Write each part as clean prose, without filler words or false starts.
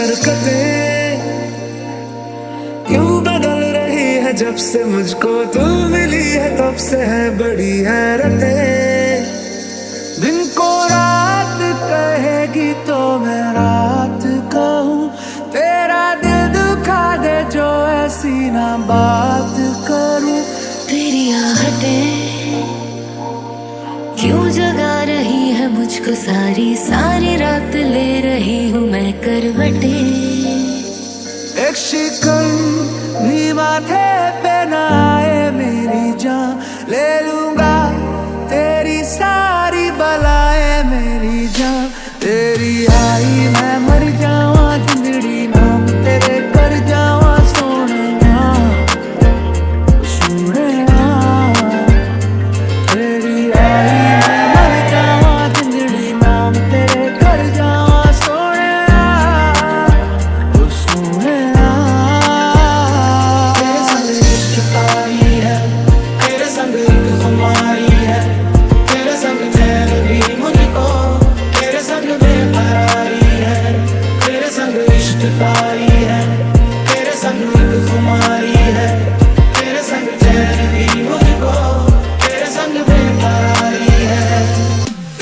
हरकतें क्यों बदल रही है जब से मुझको तू मिली है, तब से है बड़ी हैरतें। दिन को रात कहेगी तो मैं रात कहूँ, तेरा दिल दुखा दे जो ऐसी ना बात करूँ। तेरी आहटें क्यों जगा रही है मुझको, सारी सारी रात ले रही हूँ मैं करवटें। एक शिकन भी माथे पे ना आए मेरी जान, ले लूंगा तेरी सारी बलाएं मेरी जान। तेरी आई मैं मर जावा, जिंदड़ी नाम तेरे कर जावा सोनिया सोनिया। तेरी आई मैं मर जावा, जिंदड़ी नाम तेरे कर जावा सोनिया सोनिया। तेरे संग इश्क तारी है, तेरे संग एक खुमारी है, तेरे संग चैन भी मुझको, तेरे संग बेकरारी है। तेरे संग इश्क तारी है, तेरे संग एक खुमारी है, तेरे संग चैन भी मुझको, तेरे संग बेकरारी है।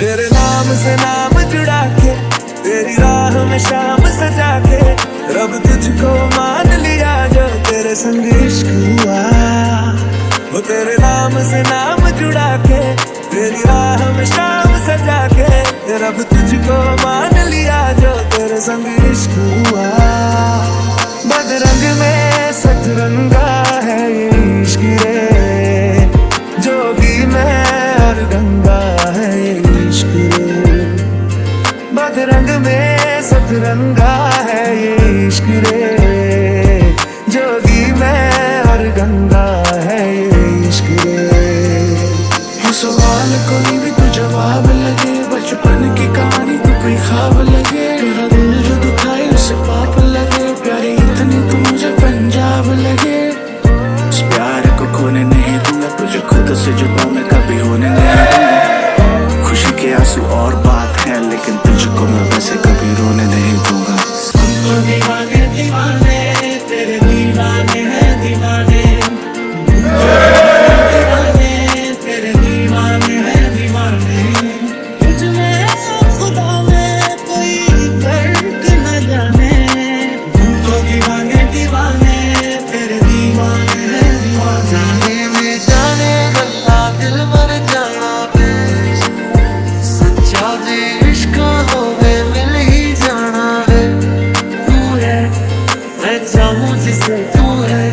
तेरे नाम से नाम जुड़ा के, तेरी राह में शाम सजा के, रब तुझको मान लिया जो तेरे संग इश्क हुआ। वो तेरे नाम से नाम जुड़ा के, तेरी राह में शाम सजा के, रब तुझको मान लिया जो तेरे संग इश्क हुआ। बदरंग में सतरंगा है ये इश्क रे, जोगी में और गंगा है ये इश्क रे। बदरंग में सतरंगा है ये इश्क रे, जोगी में और गंगा है ये इश्क रे। ये सवाल कोई भी तो जवाब लगे, बचपन की कहानी तो कोई ख्वाब लगे। तेरा दिल जो दुखाए उसे पाप लगे, प्यारे इतनी तो मुझे पंजाब लगे। इस प्यार को खोने नहीं दूंगा, तुझे खुद से जुदा मैं कभी होने नहीं दूंगा। खुशी के आंसू और बात है, लेकिन तुझको मैं वैसे कभी रोने नहीं दूंगा। हमको दीवाने दीवाने तेरे दीवाने हैं दीवाने, दीवाने तेरे दीवाने हैं दीवाने। तुझ में खुदा में कोई फर्क न जाने, हमको दीवाने दीवाने तेरे दीवाने हैं दीवाने। जाने में जाने गल्ला दिल मर जाना बे, सच्चा जे इश्क होवे मिल ही जाना है। तू है मैं चाहूं जिसे तू है,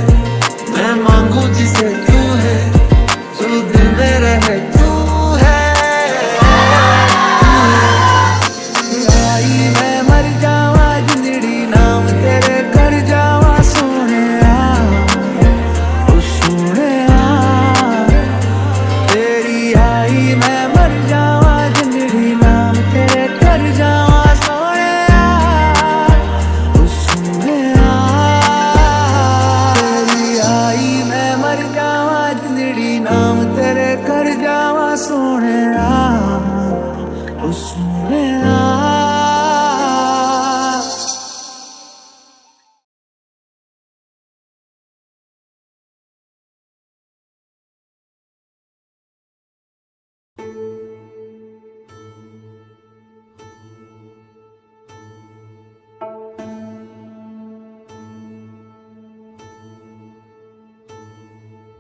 मैं मांगू जिसे तू है, जो दिल में रहे तू है। आई मैं मर जावा, जिंदड़ी नाम तेरे कर जावा सोनिया ओ सोनिया। तेरी आई मैं मर जावा, जिंदड़ी नाम तेरे कर जावा सोनिया ओ सोनिया। तेरी आई मैं मर जावा, जिंदड़ी नाम तेरे कर जावा सोनिया ओ सोनिया।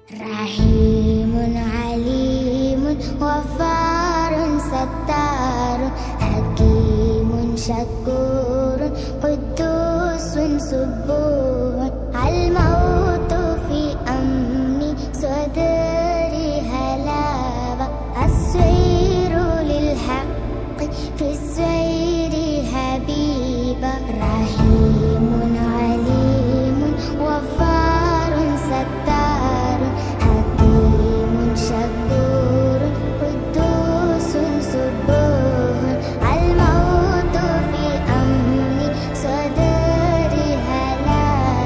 रहीमुन अलीमुन गफ्फारुन सत्तारुन हकीमुन शकूरुन कुद्दूसुन सुब्बूहुन। अल मौतु फी अम्नी सदरी हलावा, अस्सैरु लिल हक़्क़ि फी ज़ैरि हबीबा। रहीमुन अलीमुन गफ्फारुन सत्तारुन हकीमुन शकूरुन कुद्दूसुन सुब्बूहुन। अल मौतु फी अम्नी सदरी हलावा,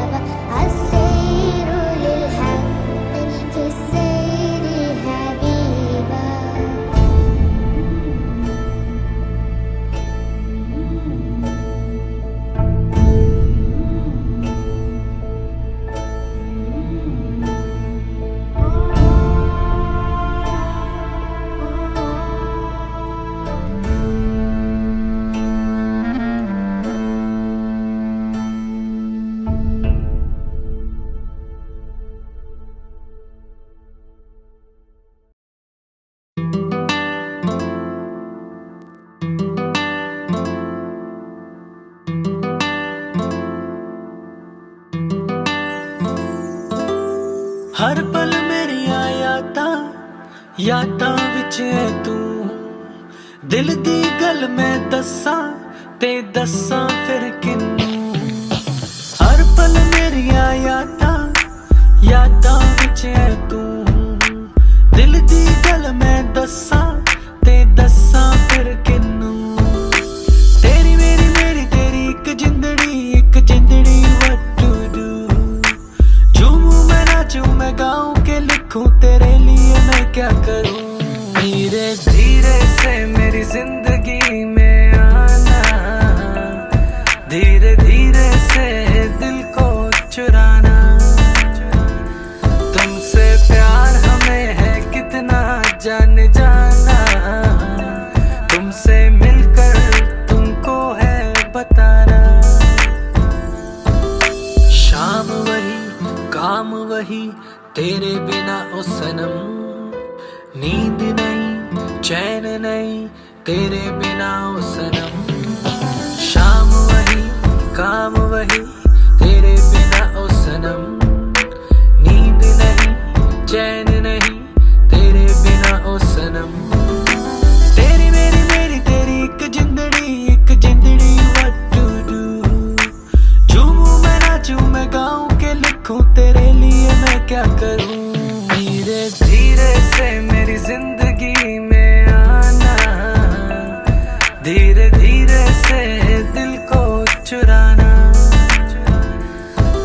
हर पल मेरिया यादां विच है तू दिल दी गल मैं दस्सां ते दस्सां फिर किन्नू हर पल मेरिया यादां विच है तू दिल दी गल मैं दस्सां ते दस्सां फिर किन्नू तेरी मेरी तेरी एक जिंदड़ी what to do झूमूं मैं नाचूं मैं गाऊं के लिखूं तेरे लिए मैं क्या करूं धीरे धीरे से मेरी जिंदगी में आना धीरे धीरे से दिल को चुराना तुमसे प्यार हमें है कितना जान जाना तुमसे मिलकर तुमको है बताना शाम वही काम वही तेरे बिना ओ सनम नींद नहीं चैन नहीं तेरे बिना ओ सनम शाम वही काम वही तेरे बिना ओ सनम नींद नहीं चैन नहीं तेरे बिना ओ सनम तेरी मेरी तेरी एक जिंदड़ी what to do झूमूं मैं नाचूं मैं गाऊं के लिखूं तेरे लिए मैं क्या करूं धीरे धीरे से मेरी जिंदगी में आना धीरे धीरे से दिल को चुराना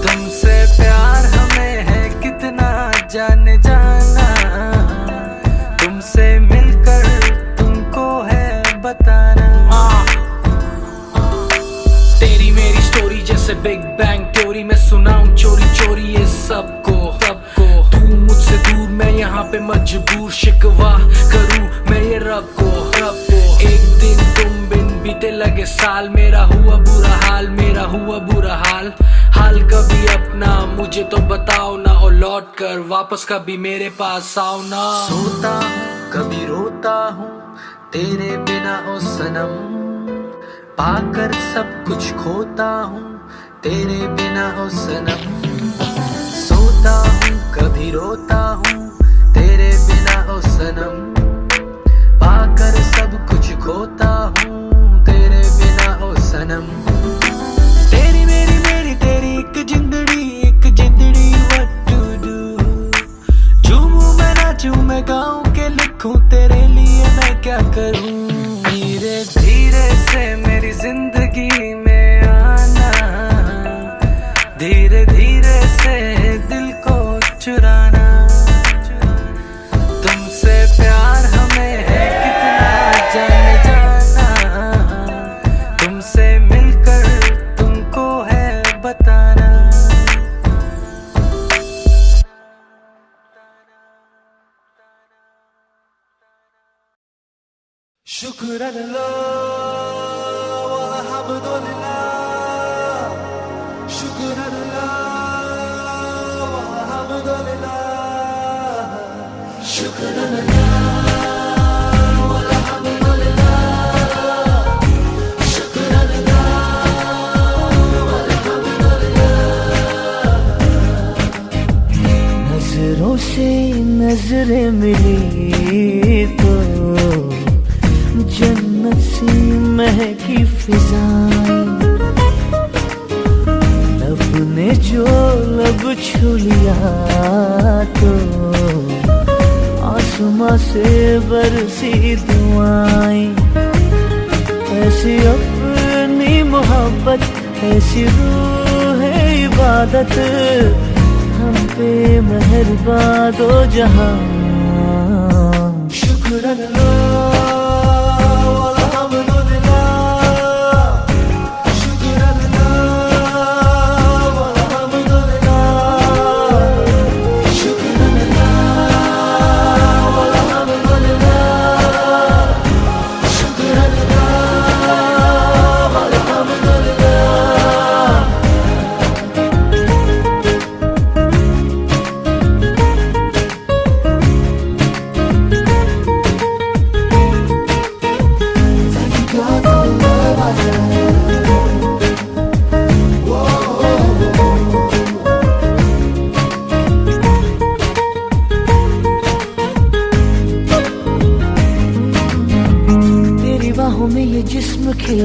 तुमसे प्यार हमें है कितना जान जाना तुमसे मिलकर तुमको है बताना तेरी मेरी स्टोरी जैसे बिग बैंग थ्योरी मैं सुनाऊं चोरी चोरी ये सबको तू मुझसे दूर मैं यहाँ पे मजबूर शिकवा करूं मैं ये रब को एक दिन तुम बिन बीते लगे साल मेरा हुआ बुरा हाल कभी अपना मुझे तो बताओ ना और लौट कर वापस कभी मेरे पास आओ ना सोता हूँ कभी रोता हूँ तेरे बिना ओ सनम पाकर सब कुछ खोता हूँ तेरे बिना ओ सनम सोता हूँ कभी रोता हूँ तेरे बिना ओ सनम पाकर सब कुछ खोता हूँ तेरे बिना ओ सनम तेरी मेरी तेरी एक जिंदड़ी what to do झूमूं मैं नाचूं मैं गाऊं के लिखूं तेरे लिए मैं क्या करूं धीरे धीरे से मेरी जिंदगी में आना धीरे धीरे से दिल को चुराना तुमसे प्यार हमें है कितना जान जाना तुमसे मिलकर तुमको है बताना शुक्र अल्लाह वल्हम्दुलिल्लाह शुक्र अल्लाह वल्हम्दुलिल्लाह शुक्र अल्लाह वल्हम्दुलिल्लाह शुक्र अल्लाह वल्हम्दुलिल्लाह नजरों से नजरें मिली तो जन्नत सी महकी फिजाएं लब ने जो लब छू लिया तो आसमां से बरसी दुआएं ऐसी अपनी मोहब्बत ऐसी रूह है इबादत हम पे मेहरबान दो जहां शुक्र अल्लाह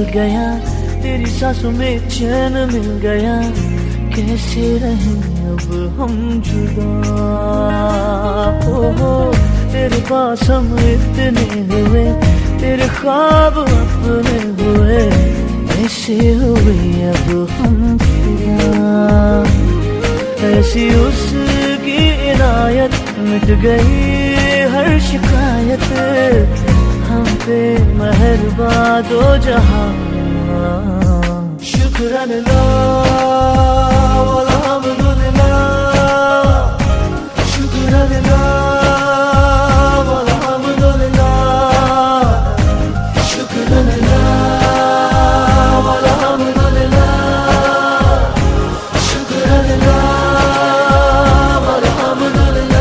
गया, तेरी सांसों में चैन मिल गया, कैसे रहें अब हम जुदा। हो तेरे पास हम इतने हुए, तेरे ख्वाब अपने हुए, ऐसे हुए अब हम फिदा। ऐसी उसकी इनायत, मिट गई हर शिकायत, हम पे मेहरबा दो जहां। शुक्रअल्लाह वल्हम्दुलिल्लाह, शुक्रअल्लाह वल्हम्दुलिल्लाह, शुक्रअल्लाह वल्हम्दुलिल्लाह, शुक्रअल्लाह वल्हम्दुलिल्लाह।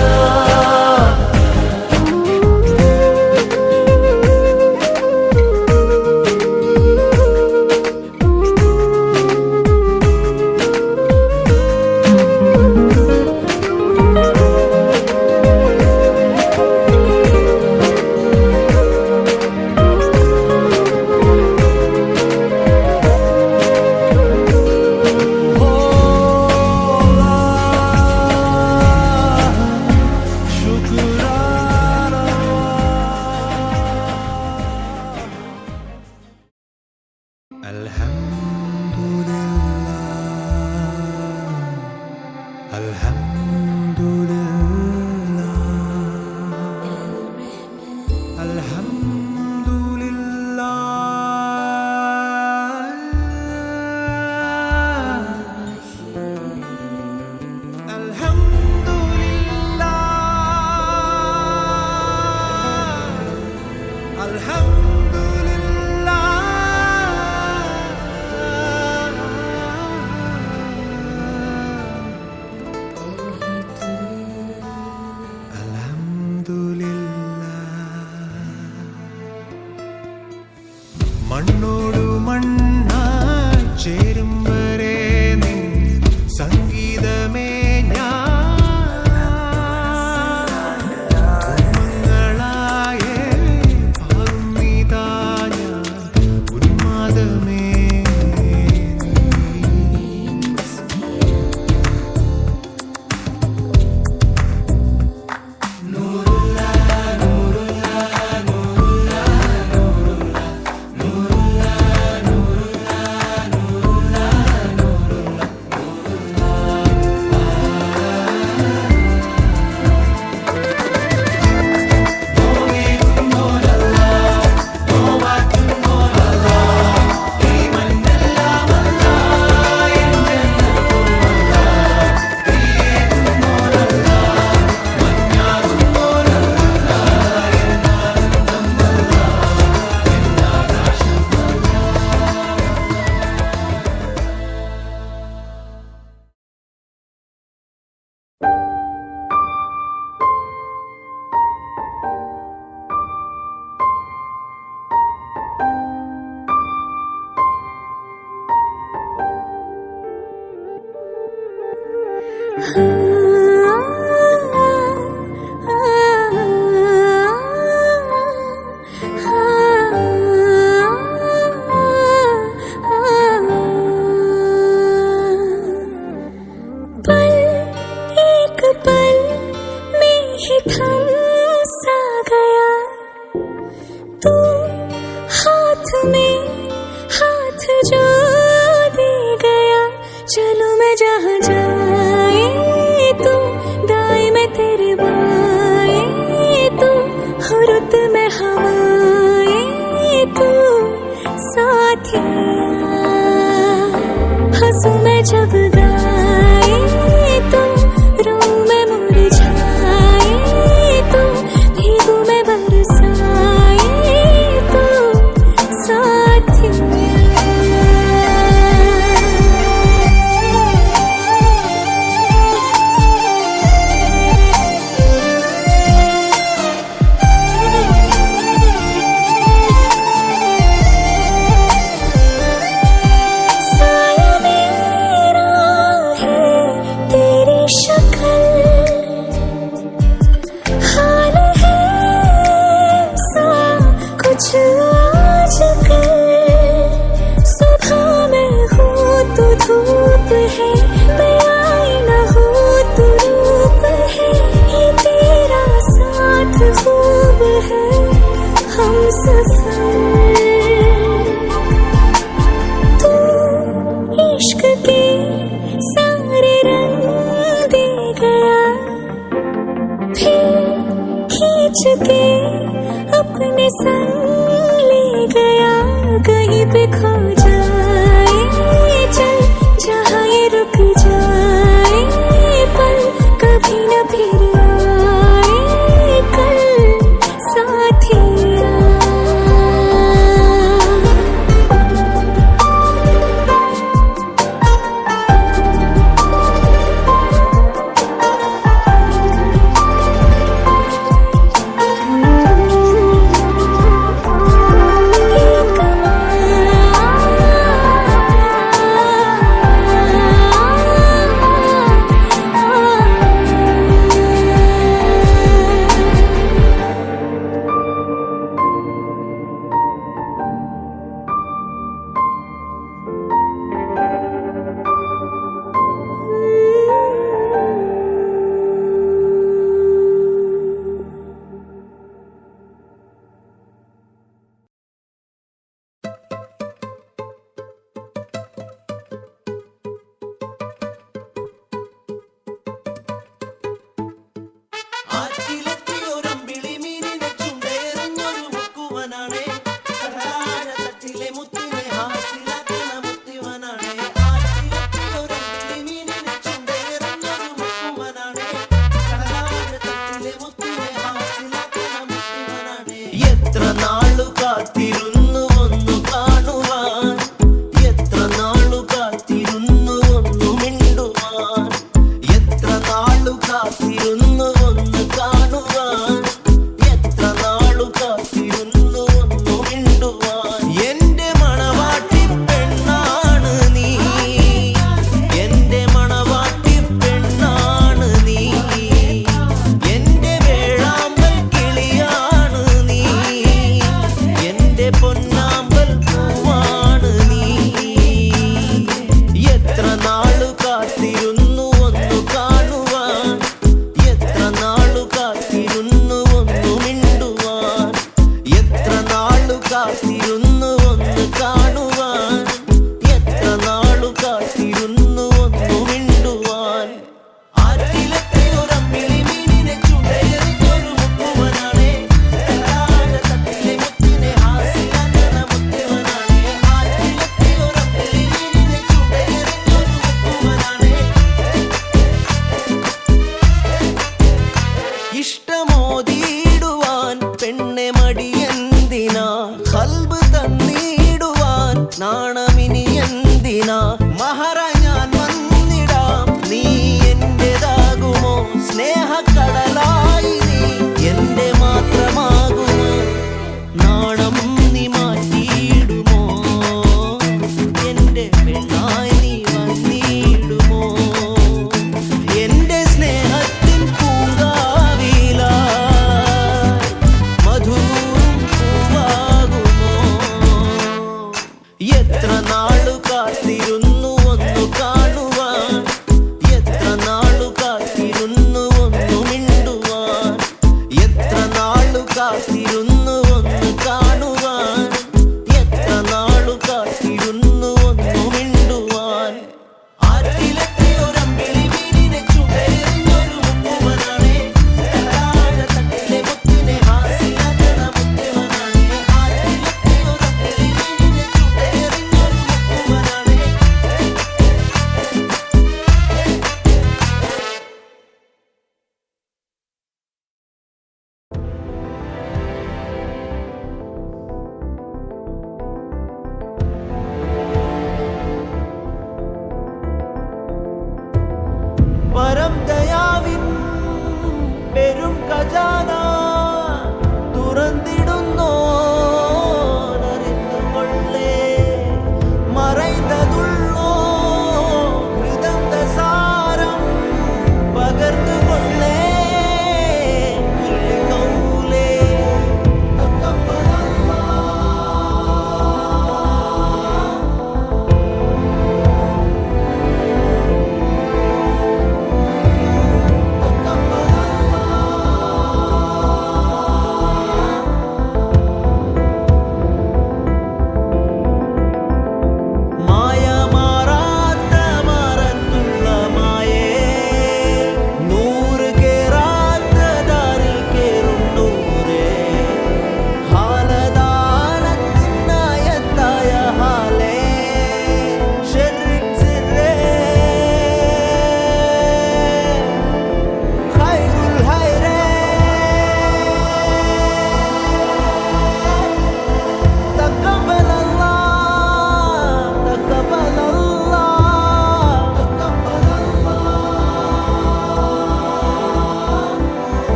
മണ്ണോടു മണ്ണായി ചേരും വരെ നിൻ സംഗീതമേ ഞാൻ. ഉമ്മങ്ങളായേ പാടുന്നിതാ ഞാൻ ഉന്മാദമേ. हंसू मैं जब गाए तो रो मैं मुरझाए खींच के अपने संग ले गया, कहीं पे खो जाए चल जहाँ ये रुक जाए पल, कभी न फिर आए कल साथिया।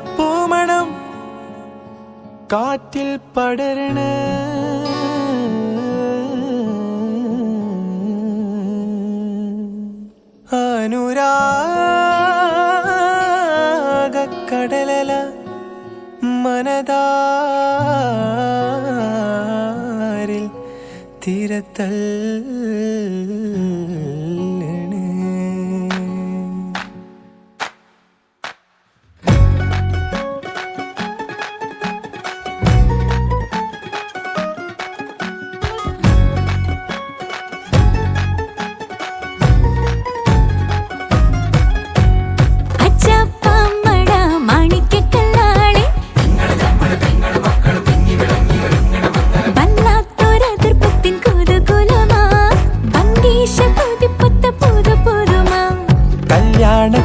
പൂമണം കാറ്റിൽ പടരണ അനുരാഗക്കടലല മനതാരിൽ തിരത്തൽ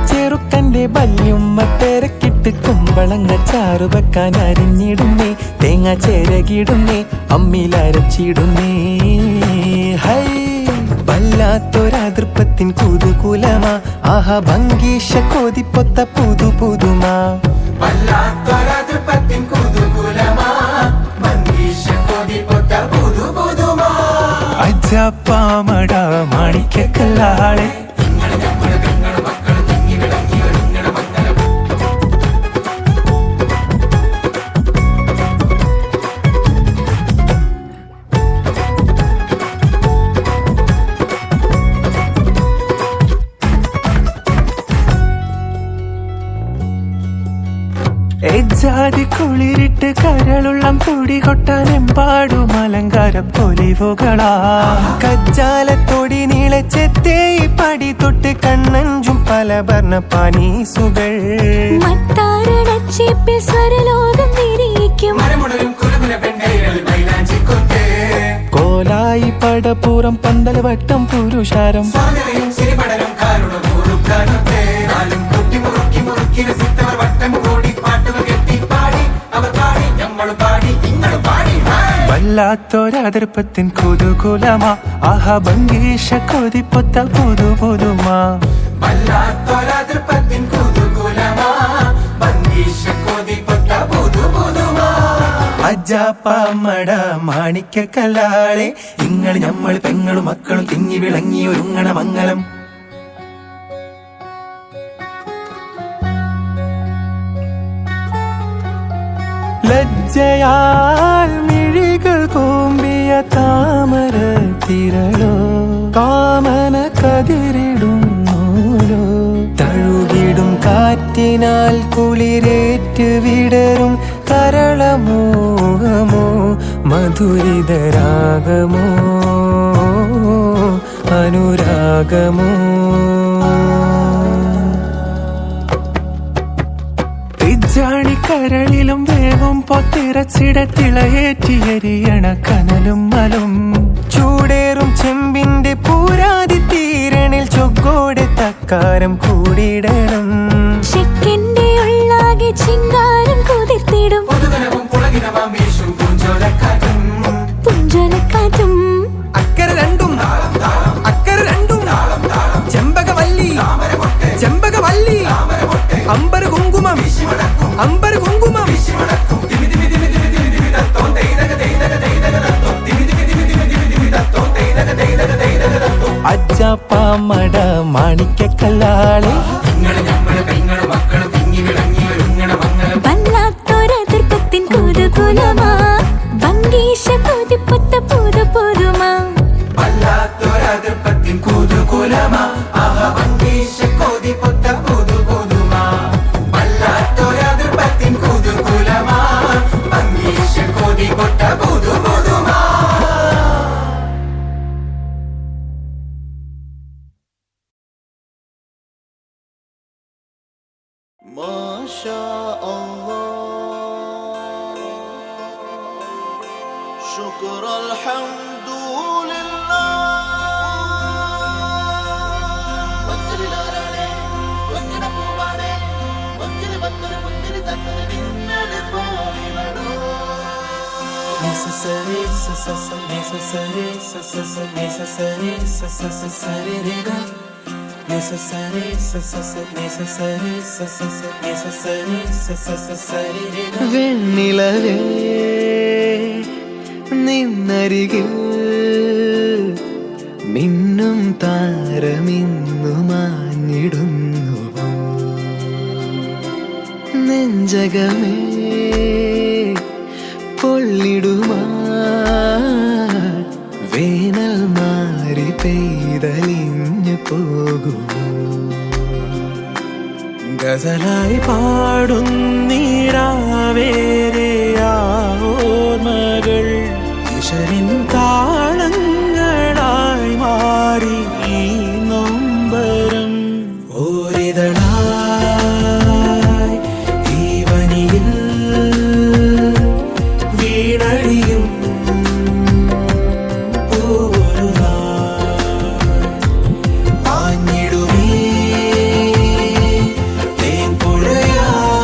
ചെറുക്കന്റെ ബല്യുമ്മ തിരക്കിട്ട് കുമ്പളങ്ങ ചാറു വെക്കാൻ അരിഞ്ഞിടുന്നേ തേങ്ങ ചേരകിടുന്നേ അമ്മിലരച്ചിടുന്നേ ഹൈ വല്ലാത്തൊരതൃപ്പത്തിൻ കുതുകുലമാ ആഹാ ഭംഗീഷ കോതിപ്പൊത്ത പുതു പുതുമാ വല്ലാത്തൊരതൃപ്പത്തിൻ കുതുകുലമാ ഭംഗീഷ കോതിപ്പൊത്ത പുതു പുതുമാ അജപ്പാമട മാണിക്കല്ലാളെ ജാതി കുളിരിട്ട് കരളുള്ളം തുടി കൊട്ടാനെമ്പാടും അലങ്കാര പൊലിവുകളാ കജ്ജാലത്തൊടി നീളച്ചെത്തേ പടി തൊട്ട് കണ്ണഞ്ചും പല വർണ്ണ പാനീസുകൾ കോലായി പടപ്പൂറം പന്തൽ വട്ടം പുരുഷാരം വല്ലാത്തൊരതൃപ്പത്തിൻ കുതുകുലമാ ആഹാ ഭംഗീഷ കൊതിപ്പൊത്ത പുതു പുതുമാ വല്ലാത്തൊരതൃപ്പത്തിൻ കുതുകുലമാ ഭംഗീഷ കൊതിപ്പൊത്ത പുതു പുതുമാ അജാപ്പാമട മാണിക്കല്ലാളെ ഇങ്ങൾ ഞമ്മൾ പെങ്ങളും മക്കളും തിങ്ങി വിളങ്ങി ഒരുങ്ങണ മംഗളം ലജ്ജയാൽ മിഴികൾ കൂമ്പിയ താമര തിരളോ കാമന കതിരിടുന്നോലോ തഴുകിടും കാറ്റിനാൽ കുളിരേറ്റ് വിടരും കരളമോഹമോ മധുരിതരാഗമോ അനുരാഗമോ ജാണിക്കരളിലും വേവും പൊത്തിറച്ചിടത്തിളയേറ്റിയരിയണ കനലും മലും ചൂടേറും ചെമ്പിന്റെ പൂരാതി തീരണിൽ ചൊഗ്ഗോടെ തക്കാരം കൂടിയിടണം ചെക്കിന്റെ ഉള്ളാകെ ചിങ്കാരം കുതിർത്തിടും പുഞ്ചലക്കാറ്റും അക്കര രണ്ടും ചെമ്പകവല്ലി ചെമ്പകവല്ലി അമ്പർ കുങ്കുമം അജാപ്പാമട മാണിക്കല്ലാളെ വല്ലാത്തൊരതൃപ്പത്തിൻ കുതുകുലമാ ഭംഗീഷ കൊതിപ്പൊത്ത പുതു പുതുമാ വല്ലാത്തൊരതൃപ്പത്തിൻ കുതുകുലമാ ആഹാ ഭംഗീഷ കൊതിപ്പൊത്ത പുതു പുതുമാ വല്ലാത്തൊരതൃപ്പത്തിൻ കുതുകുലമാ ഭംഗീഷ കൊതിപ്പൊത്ത പുതു പുതുമാ മാഷാ അല്ലാഹ് ശുക്ർ അൽഹംദുലില്ലാഹ് വജ്ജിലാരാണേ വജ്ജിന പൂവാണേ വജ്ജിന് വന്നൊരു മുന്തിരി തന്നത് നിന്നലെ പോയിവരോ necessary necessary necessary necessary necessary വെണ്ണിലവേ നിന്നരികിൽ മിന്നും താരമിന്നു മാഞ്ഞിടുന്നു നെഞ്ചകമേ പൊള്ളിടുമാ വേനൽ മാറി പെയ്തലിഞ്ഞു പോകുമോ ഗസലായി പാടുന്നീരാവേരെ ആ ഓർമ്മകൾ ഈശ്വരൻ താളങ്ങളായി മാറി ഈ നൊമ്പരം ഓരിതളായി ഈ വനിയിൽ വീണടിയും പൂവൊരു നാൾ പാഞ്ഞിടുമേ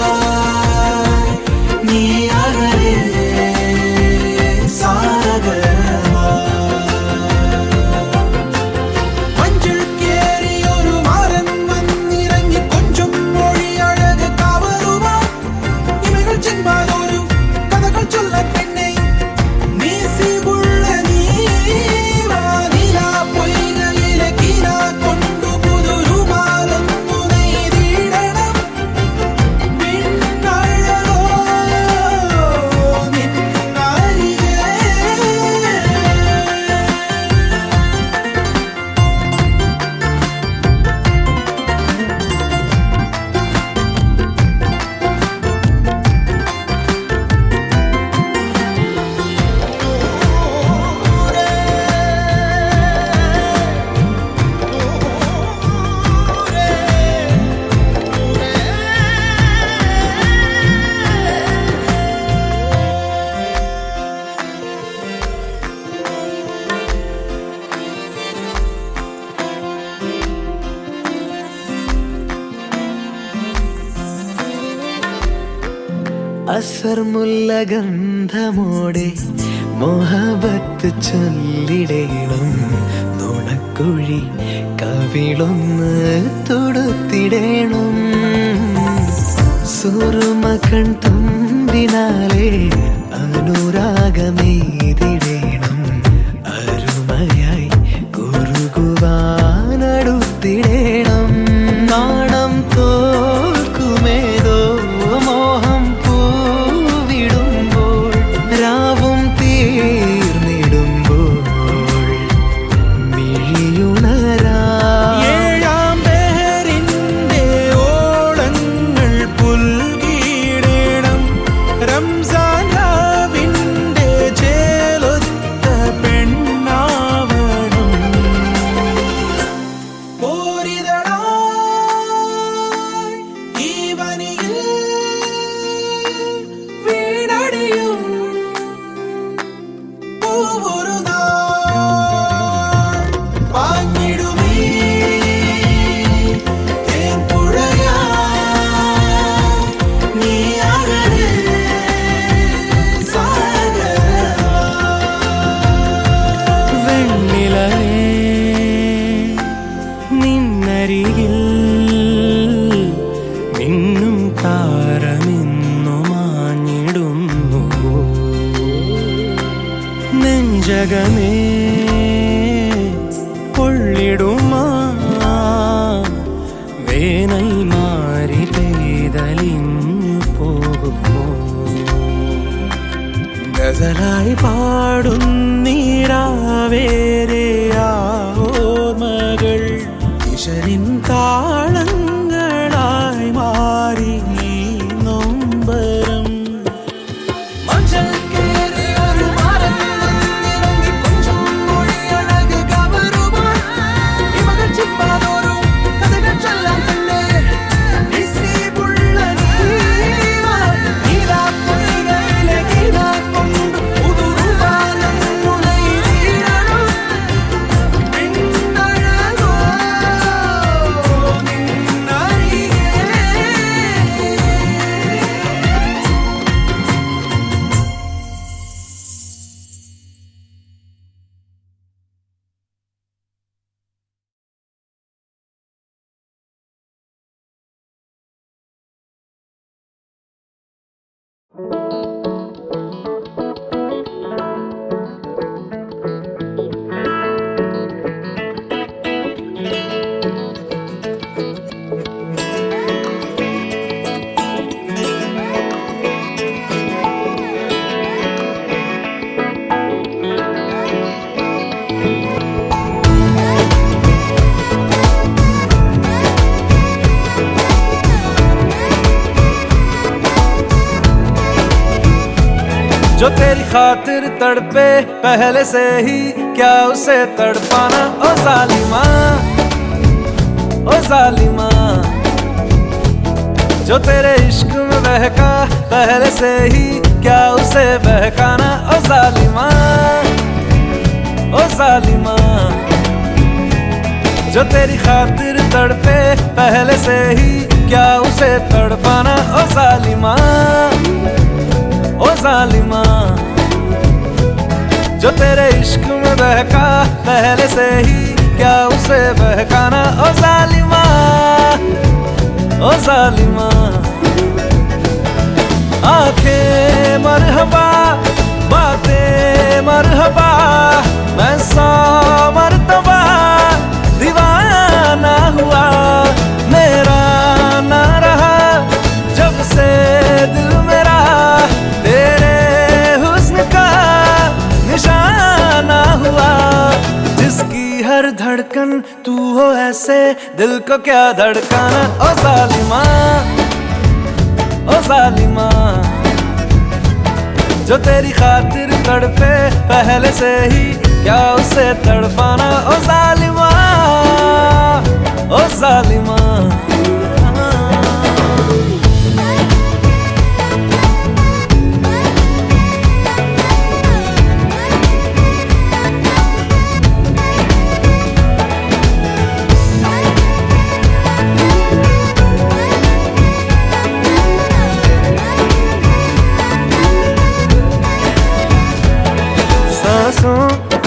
തേൻപുഴയായി നീ അകലെ മഞ്ചിൽ കേറിയൊരു മാരൻ വന്നിറങ്ങി കൊഞ്ചും മൊഴി അഴക് കവറുവാ ഇവകൾ ചെമ്പാതൊരു കഥകൾ ചൊല്ല പെണ്ണെ നീ സിവുള്ള നീവാ നിലാ പൊയ്കളിലെ കില കൊണ്ടു പുതുരുമാലൊന്നു നെയ്തിടണം വിണ്ണഴകോ നിന്നരികെ അസർമുല്ല ഗന്ധമോടെ മൊഹബത്ത് ചൊല്ലിടേണം നുണക്കുഴി കവിളൊന്ന് തൊടുത്തിടേണം സുറുമകൺ തുമ്പിനാലെ അനുരാഗമെയ്തിടേണം അരുമയായി കുറുകുവാനടുത്തിടേണം നാണം തോൽക്കുമേതോ മോഹം പൂവിടുമ്പോൾ രാവും തീർന്നിടുമ്പോൾ മിഴിയുണരാ ഏഴാം ബഹറിന്റെ ഓളങ്ങൾ പുൽകിടേണം റംസാൻ രാവിന്റെ ചേലൊത്ത പെണ്ണാവണം പോരിതളായി ഈ വനിയിൽ വീണടിയും പൂവൊരു നാൾ പാഞ്ഞിടുമേ തേൻപുഴയായി നീ അകലെ വെണ്ണിലവേ നിന്നരികിൽ മിന്നും താരമിന്നു മാഞ്ഞിടുന്നു നെഞ്ചകമേ പൊള്ളിടുമാ വേനൽ മാറി പെയ്തലിഞ്ഞു പോകുമോ ഗസലായി പാടുന്നീരാവേരെ ആ ഓർമ്മകൾ ഈശ്വരൻ താളങ്ങളായി മാറി ഈ നൊമ്പരം മഞ്ചൽ കേറിയൊരു മാരൻ വന്നിറങ്ങി കൊഞ്ചും മൊഴി അഴക് കവറുവാ ഇവകൾ ചെമ്പാതൊരു കഥകൾ ചൊല്ലാം പെണ്ണെ നീ സിവുള്ള നീവാ നിലാ പൊയ്കളിലെ കില കൊണ്ടു പുതുരുവാലൊന്നു നെയ്തിടണം जो तेरी खातिर तड़पे पहले से ही क्या उसे तड़पाना। ओ जालिमा, ओ जालिमा, जो तेरे इश्क में बहका पहले से ही क्या उसे बहकाना। ओ जालिमा, ओ जालिमा, जो तेरी खातिर तड़पे पहले से ही क्या उसे तड़पाना। ओ जालिमा, ओ जालिमा, जो तेरे इश्क में बहका पहले से ही क्या उसे बहकाना। ओ जालिमा, ओ जालिमा, आंखें मरहबा बातें मरहबा, मैं 100 मरतबा दीवाना हुआ। मेरा ना रहा जब से दिल मेरा तेरे हुस्न का निशाना हुआ। जिसकी हर धड़कन तू हो ऐसे दिल को क्या धड़काना। ओ जालिमा, ओ जालिमा, जो तेरी खातिर तड़पे पहले से ही क्या उसे तड़पाना। ओ जालिमा, ओ जालिमा,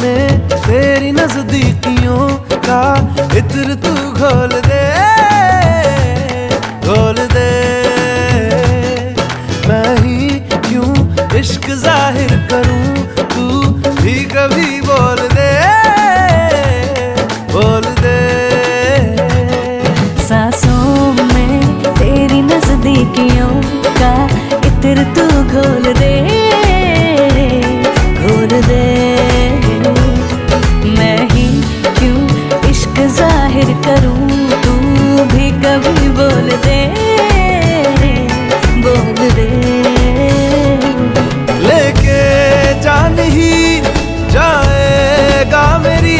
में तेरी नजदीकियों का इत्र तू घोल दे, घोल दे। मैं ही क्यों इश्क जाहिर करूं, तू भी कभी बोल दे, बोल दे। सांसों में तेरी नजदीकियों का इत्र तू घोल दे, घोल दे। मैं ही क्यों इश्क जाहिर करूं, तू भी कभी बोल दे, बोल दे। लेके जान ही जाएगा मेरी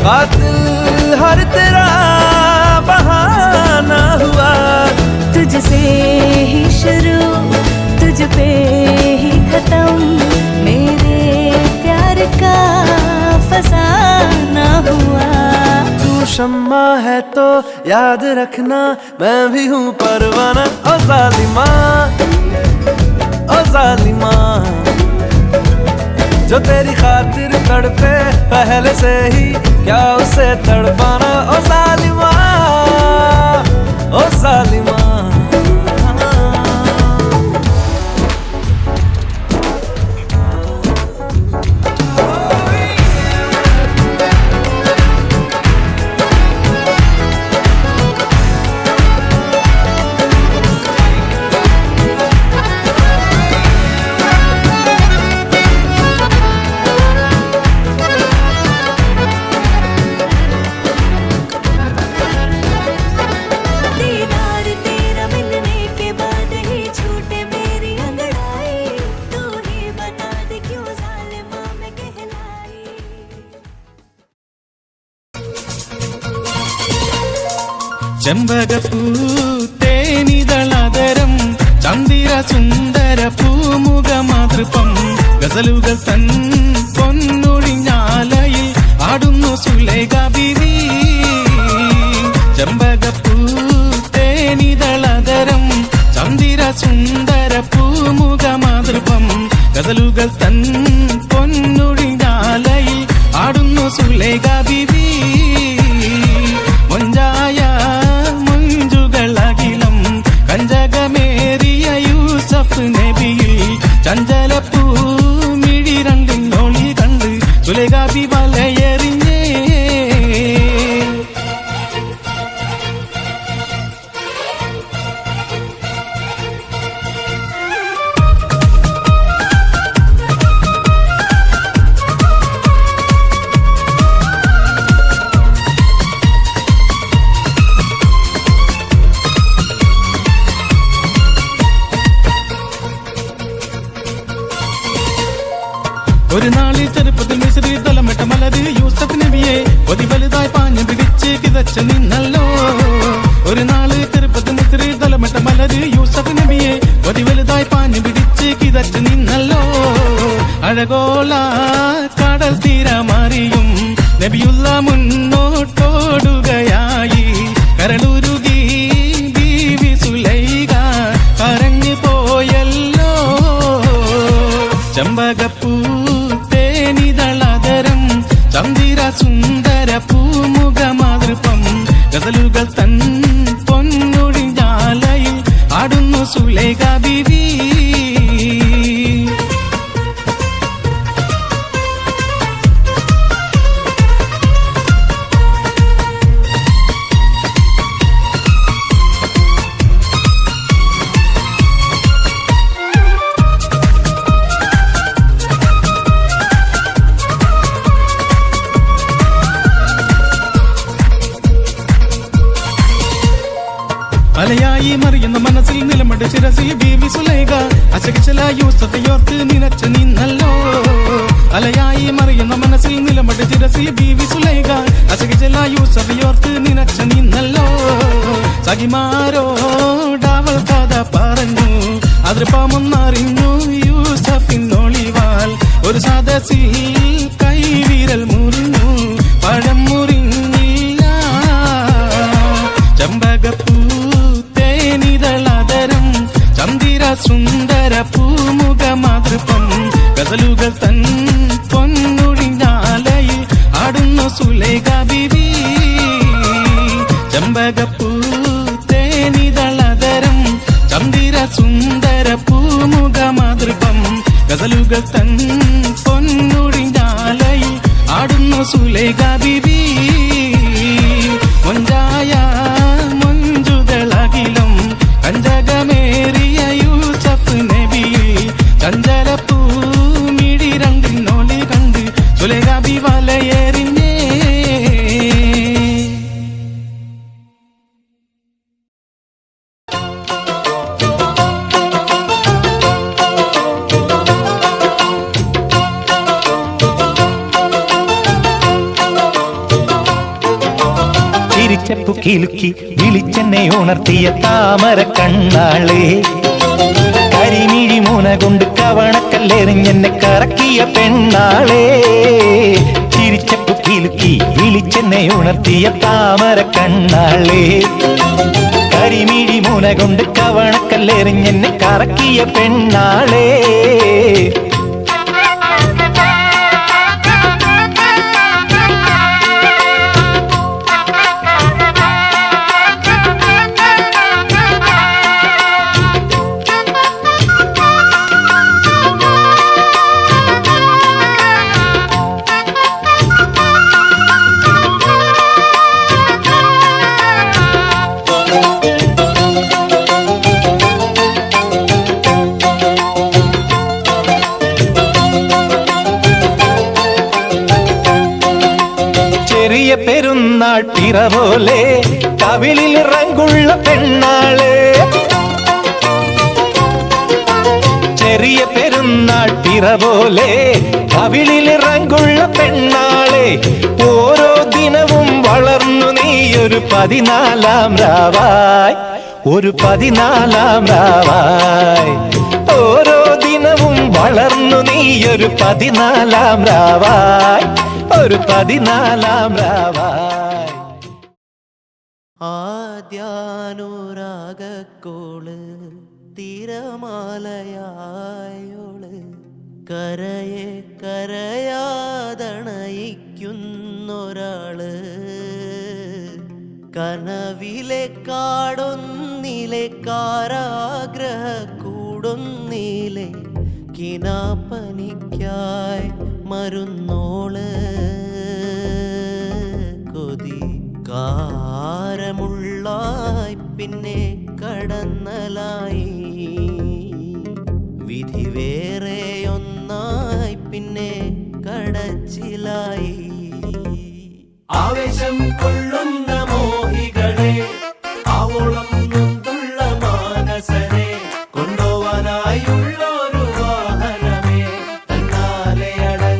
कातिल हर तेरा बहाना हुआ। तुझसे ही शुरू तुझ पे ही खत्म, मेरे प्यार का फसाना हुआ। तू शम्मा है तो याद रखना मैं भी हूँ परवाना। ओ जालिमा, ओ जालिमा, जो तेरी खातिर तड़पे पहले से ही क्या उसे तड़पाना। ओ जालिमा, ओ जालिमा, ചെമ്പകപ്പൂ തേനിതളാദരം ചന്ദിര സുന്ദര പൂമുഖമാതൃപ്പം ഗസലുകൾ തൻ പൊന്നൊഴിഞ്ഞാലയിൽ ആടുന്നു സുലേഖ ബീവി. ചെമ്പകപ്പൂ തേനിതളാദരം ചന്ദിര സുന്ദര പൂമുഖമാതൃപ്പം ഗസലുകൾ തൻ പൊന്നൊഴിഞ്ഞാലയിൽ ആടുന്നു സുലേഖ ബീവി. മൊഞ്ചായ മഞ്ജുകളകിലം കഞ്ചകമേറിയ യൂസഫ് നബിയും ഒരു നാളിൽ ചെറുപ്പത്തിൽ മിസ്രി തലമിട്ട മലര് യൂസഫ് നബിയെ ഒതി വലുതായി പാഞ്ഞു പിടിച്ച് കിതച്ച് നിന്നല്ലോ. ഒരു നാള് ചെറുപ്പത്തിൽ മിസ്രി തലമിട്ട മലര് യൂസഫ് നബിയെ ഒതി വലുതായി പാഞ്ഞു പിടിച്ച് കിതച്ച് നിന്നല്ലോ. അഴകോള കടൽ തീരമറിയും നബിയുള്ള മുന്നോട്ടോടുകയായി. കരളുരുകി ബീവി സുലൈഖ കരഞ്ഞു പോയല്ലോ. ചെമ്പകപ്പൂ തേനിതളാദരം ചന്ദിര സുന്ദര പൂമുഖമാതൃപ്പം ഗസലുകൾ തൻ പൊന്നൊഴിഞ്ഞാലയിൽ ആടുന്നു സുലൈഖ ബീവി. അലയായി മറിയുന്ന മനസ്സിൽ നിലമട് ശിരസിൽ ബീവി സുലൈഖ അശകിച്ചല യൂസഫ് യോർത്ത് നിനച്ചു നിന്നല്ലോ. അലയായി മറിയുന്ന മനസ്സിൽ നിലമട് ശിരസിൽ ബീവി സുലൈഖ അശകിച്ചല യൂസഫ് യോർത്ത് നിനച്ചു നിന്നല്ലോ. സഖിമാരോടവൾ കഥ പറഞ്ഞു അതിർപ്പമൊന്നറിഞ്ഞു യൂസഫിനൊളിവാൽ. ഒരു സദസ്സിൽ കൈവിരൽ മുറിഞ്ഞു പഴം മുറിഞ്ഞില്ല. ചെമ്പകപ്പൂ തേനിതളാദരം ചന്ദിര സുന്ദര പൂമുഖമാതൃപ്പം ഗസലുകൾ തൻ പൊന്നൊഴിഞ്ഞാലയിൽ ആടുന്നു സുലൈഖ ബീവി. ചെമ്പകപ്പൂ തേനിതളാദരം ചന്ദിര സുന്ദര പൂമുഖമാതൃപ്പം ഗസലുകൾ തൻ പൊന്നൊഴിഞ്ഞാലയിൽ ആടുന്നു സുലൈഖ ബീവി. മൊഞ്ചായ മൊഞ്ചുതളകിലും കഞ്ചകമേറിയ യൂസഫ് നബിയിൽ ചഞ്ചലപ്പൂ മിഴി രണ്ടിനോളി കണ്ട് സുലൈഖ ബീവി വലയെറിഞ്ഞേ. ചിരിച്ചപ്പു കിലുക്കി വിളിച്ചെന്നെ ഉണർത്തിയ താമര കണ്ണാളെ. കരിമിഴി മൂന കൊണ്ട് കവണക്കല്ലെറിഞ്ഞെന്നെ കറക്കിയ പെണ്ണാളെ. ചിരിച്ചപ്പു കിലുക്കി വിളിച്ചെന്നെ ഉണർത്തിയ താമര കണ്ണാളെ. കരിമിഴി മൂന കൊണ്ട് കവണക്കല്ലെറിഞ്ഞെന്നെ കറക്കിയ പെണ്ണാളെ. പെരുന്നാൾ പിറ പോലെ കവിളിൽ റങ്കുള്ള പെണ്ണാള്. ചെറിയ പെരുന്നാൾ പിറ പോലെ കവിളിൽ റങ്കുള്ള പെണ്ണാളെ. ഓരോ ദിനവും വളർന്നു നീ ഒരു 14 രാവായി, ഒരു 14 രാവായി. ഓരോ ദിനവും വളർന്നു നീ ഒരു 14 രാവായി, ഒരു 14 രാവായി. ആദ്യാനുരാഗക്കോള് തിരമാലയായോള് കരയെ കരയാതണയിക്കുന്നൊരാള്. കനവിലെ കാടൊന്നിലെ കാരാഗ്രഹ കൂടൊന്നിലെ കിനാപ്പനിക്കായി മരുന്നോള്. കൊതി കാരമുള്ളായി പിന്നെ കടന്നലായി. വിധി വേറെയൊന്നായി പിന്നെ കടച്ചിലായി. ആവേശം കൊള്ളുന്ന മോഹികളെ, ആവോളം നൊന്തുള്ള മാനസരെ കൊണ്ടുപോവാനായുള്ളൊരു വാഹനമേ തന്നാലെ അടങ്ങി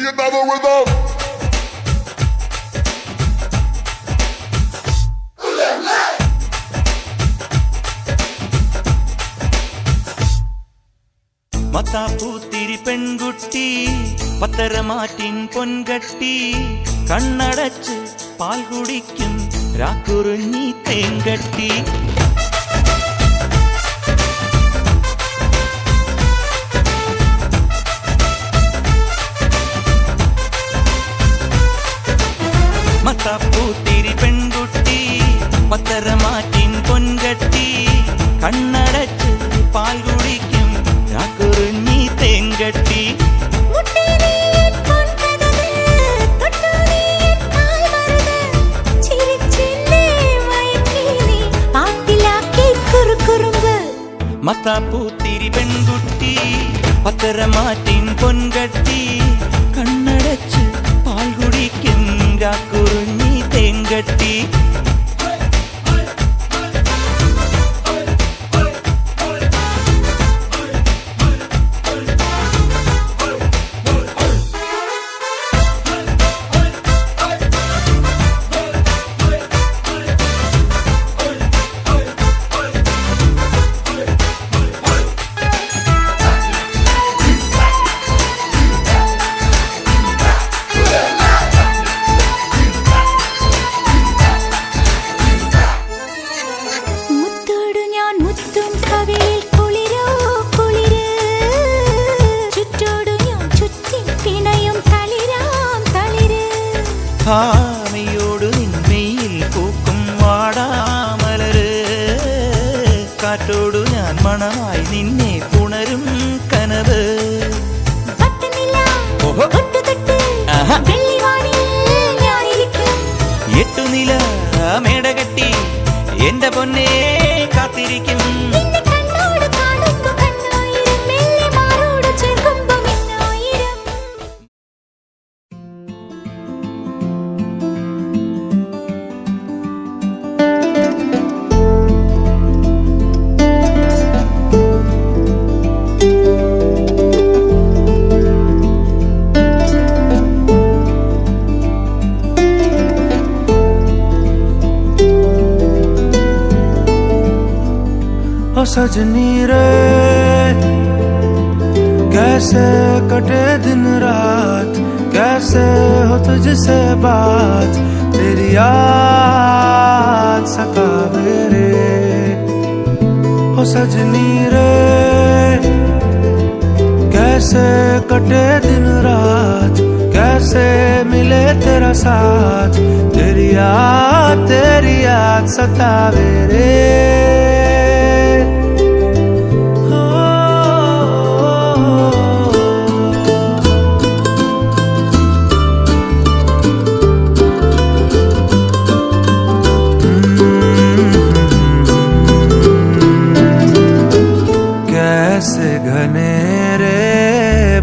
another rhythm. മത്താപ്പൂത്തിരി പെൺകുട്ടി പത്തരമാറ്റിൻ പൊൻകട്ടി കണ്ണടച്ച് പാൽ കുടിക്കും രാക്കുറിഞ്ഞി തേങ്കട്ടി മത്താപ്പൂത്തിരി പെൺകുട്ടി പത്തരമാറ്റിൻ പൊൻകട്ടി കണ്ണടച്ച് പാൽ കുടിക്കും രാക്കുറിഞ്ഞി തേങ്കട്ടി മത്താപ്പൂത്തിരി പെൺകുട്ടി പത്തരമാറ്റിൻ പൊൻകട്ടി കണ്ണടച്ച് പാൽ കുടിക്കും രാക്കുറിഞ്ഞി തേങ്കട്ടി ഭാമിയോടു നിന്മയിൽ പൂക്കും വാടാമലര് കാറ്റോടു ഞാൻ മണമായി നിന്നെ പുണരും കനവ് എട്ടുനില മേടകെട്ടി എന്റെ പൊന്നെ കാത്തിരിക്കും सजनी रे कैसे कटे दिन रात कैसे हो तुझसे बात तेरी याद सतावे रे ओ सजनी रे कैसे कटे दिन रात कैसे मिले तेरा साथ तेरी याद सतावे रे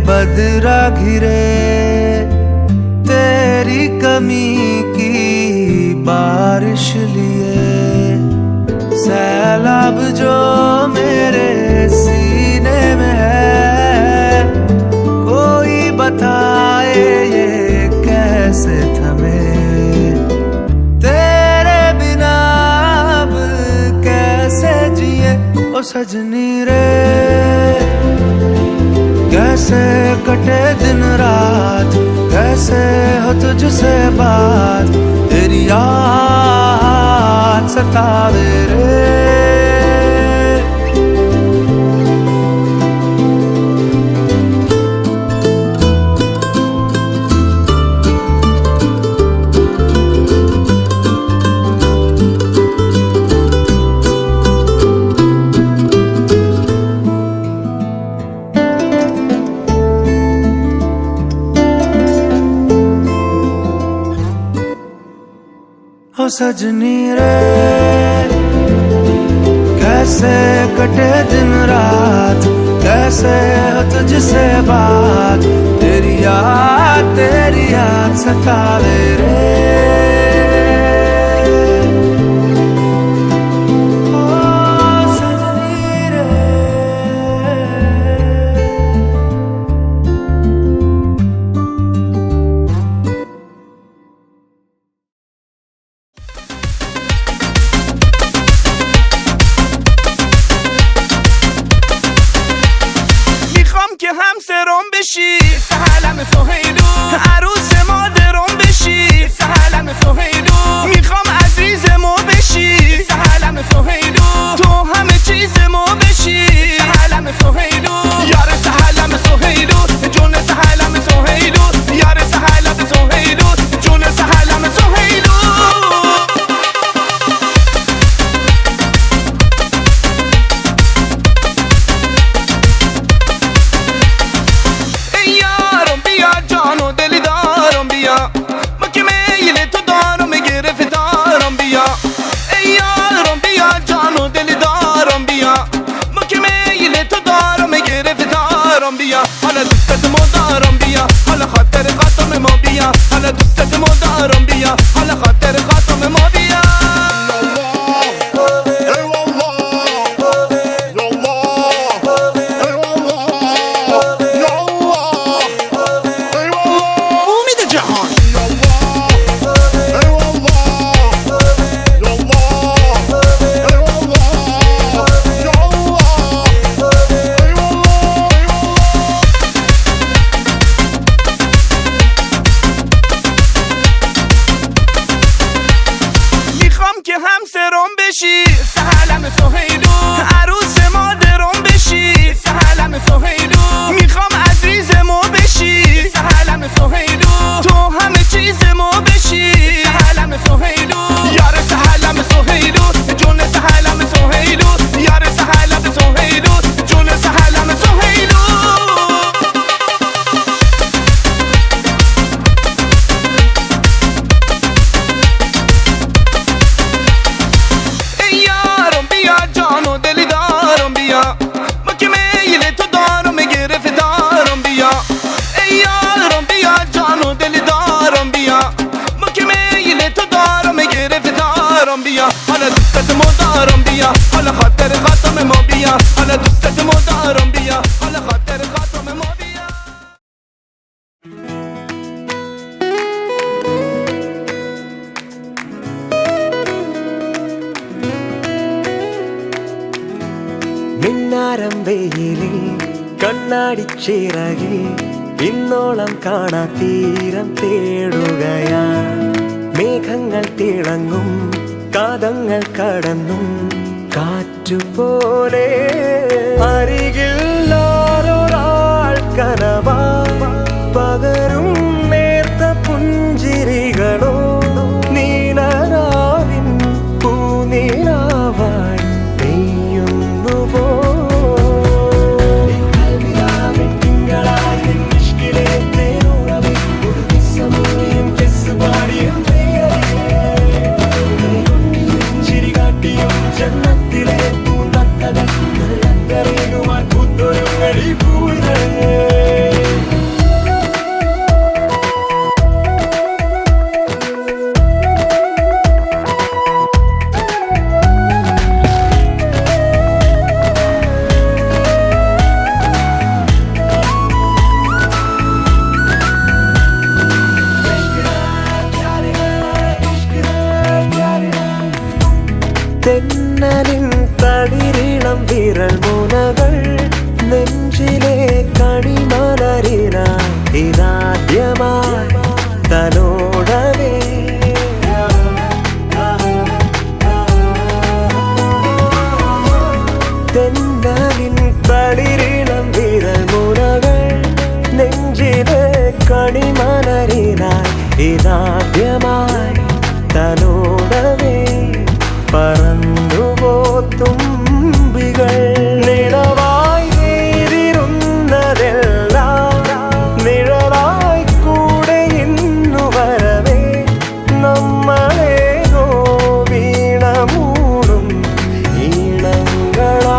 बदरा घिरे तेरी कमी की बारिश लिए सैलाब जो मेरे सीने में है कोई बताए ये कैसे थमे तेरे बिना अब कैसे जिए ओ सजनी रे कैसे कटे दिन रात कैसे हो तुझसे बात तेरी याद सतावे रे ओ सजनी रे कैसे कटे दिन रात कैसे हो तुझसे बात तेरी याद सतावे रे که همسرم بشی سهلم سهیلو عروس مادرم بشی سهلم سهیلو میخوام عزیز ما بشی سهلم سهیلو تو همه چیز ما بشی سهلم سهیلو یار سهلم سهیلو جون سهلم سهیلو یار سهلم سهیلو جون سهلم سهیلو حالا دوستت مدارم بیا حالا خاطر خاتم ما بیا حالا دوستت مدارم بیا حالا خاطر خاتم ما بیا امید جهان که همسرم بشی سهلم سهیلو عروس مادرم بشی سهلم سهیلو میخوام عزیز ما بشی سهلم سهیلو تو همه چیز ما بشی سهلم سهیلو یار سهلم سهیلو جون سهلم سهیلو یار سهلم سهیلو جون سهلم سهیلو حالا دوستت مدارم بیا حالا خاطر خاتم ما بیا حالا دوستت مدارم بیا حالا خاطر خاتم ما بیا മിന്നാരം വെയിലിൽ കണ്ണാടിച്ചിറകിൽ ഇന്നോളം കാണാ തീരം തേടുകയാ മേഘങ്ങൾ തിളങ്ങും കാതങ്ങൾ കടന്നും കാറ്റുപോലെ അരികിൽ ഓരോരാൾ കനവാ പകരും നേർത്ത പുഞ്ചിരികളോ നീലരാവിൻ പൂനിലാവായി പെയ്യുന്നുവോ ജന്നത്തിലെ പൂന്തത്തകൾ നല്ലതരയുമാൻ പൂത്തൊരുങ്ങടി പൂവിതഴേ തെന്നലിൻ തളിരിളം വിരൽ മുനകൾ നെഞ്ചിലെ കണിമലരിനായി ഇതാദ്യമായി തലോടവേ തെന്നലിൻ തളിരിളം വിരൽ മുനകൾ നെഞ്ചിലെ കണിമലരിനായി ഇതാദ്യമായി തലോടവേ പറന്നുപോ തുമ്പികൾ നിലവായി നേരിരുന്നതെല്ലാം നിഴലായി കൂടെ ഇന്നു വരവേ നമ്മളേതോ വീണമൂടും ഈണങ്ങളാ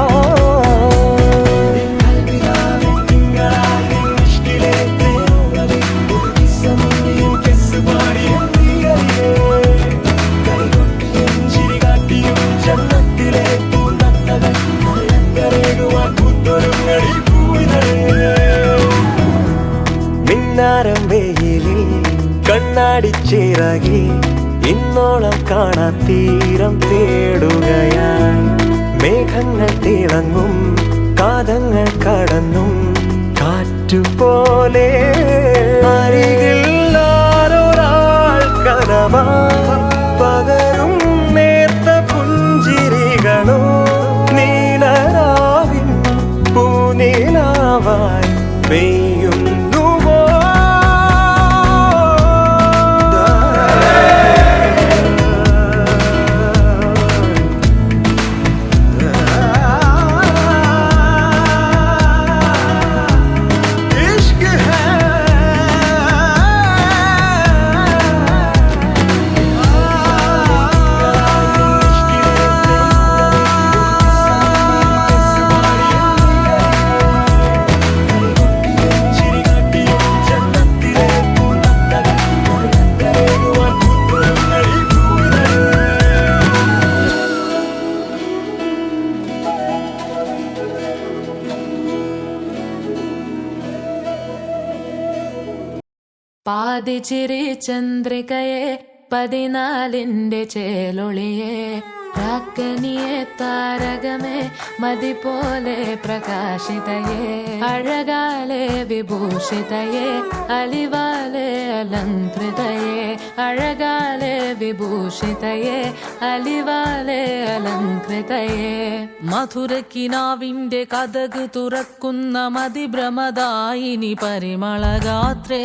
ജന്നത്തിലെ പൂന്തത്തകൾ നല്ലതരയുമാൻ പൂത്തൊരുങ്ങടി പൂവിതഴേ മിന്നാരം വെയിലിൽ കണ്ണാടിച്ചിറകിൽ ഇന്നോളം കാണാ തീരം തേടുകയായി മേഘങ്ങൾ തിളങ്ങും കാതങ്ങൾ കടന്നും കാറ്റുപോലെ അരികിൽ ആരൊരാൾ കനവായി പകരും നേർത്ത പുഞ്ചിരികളോ നീലരാവിൻ പൂനിലാവായി പെയ്യുന്നുവോ പാതിച്ചിരി ചന്ദ്രികയെ 14 ചേലൊളിയെ രാക്കനിയെ താരകമേ മതി പോലെ പ്രകാശിതയെ അഴകാലെ വിഭൂഷിതയെ അലിവാലെ അലങ്കൃതയെ അഴകാലെ വിഭൂഷിതയെ അലിവാലെ അലങ്കൃതയെ മധുരക്കിനാവിന്റെ കഥക് തുറക്കുന്ന മതിഭ്രമദായിനി പരിമളഗാത്രേ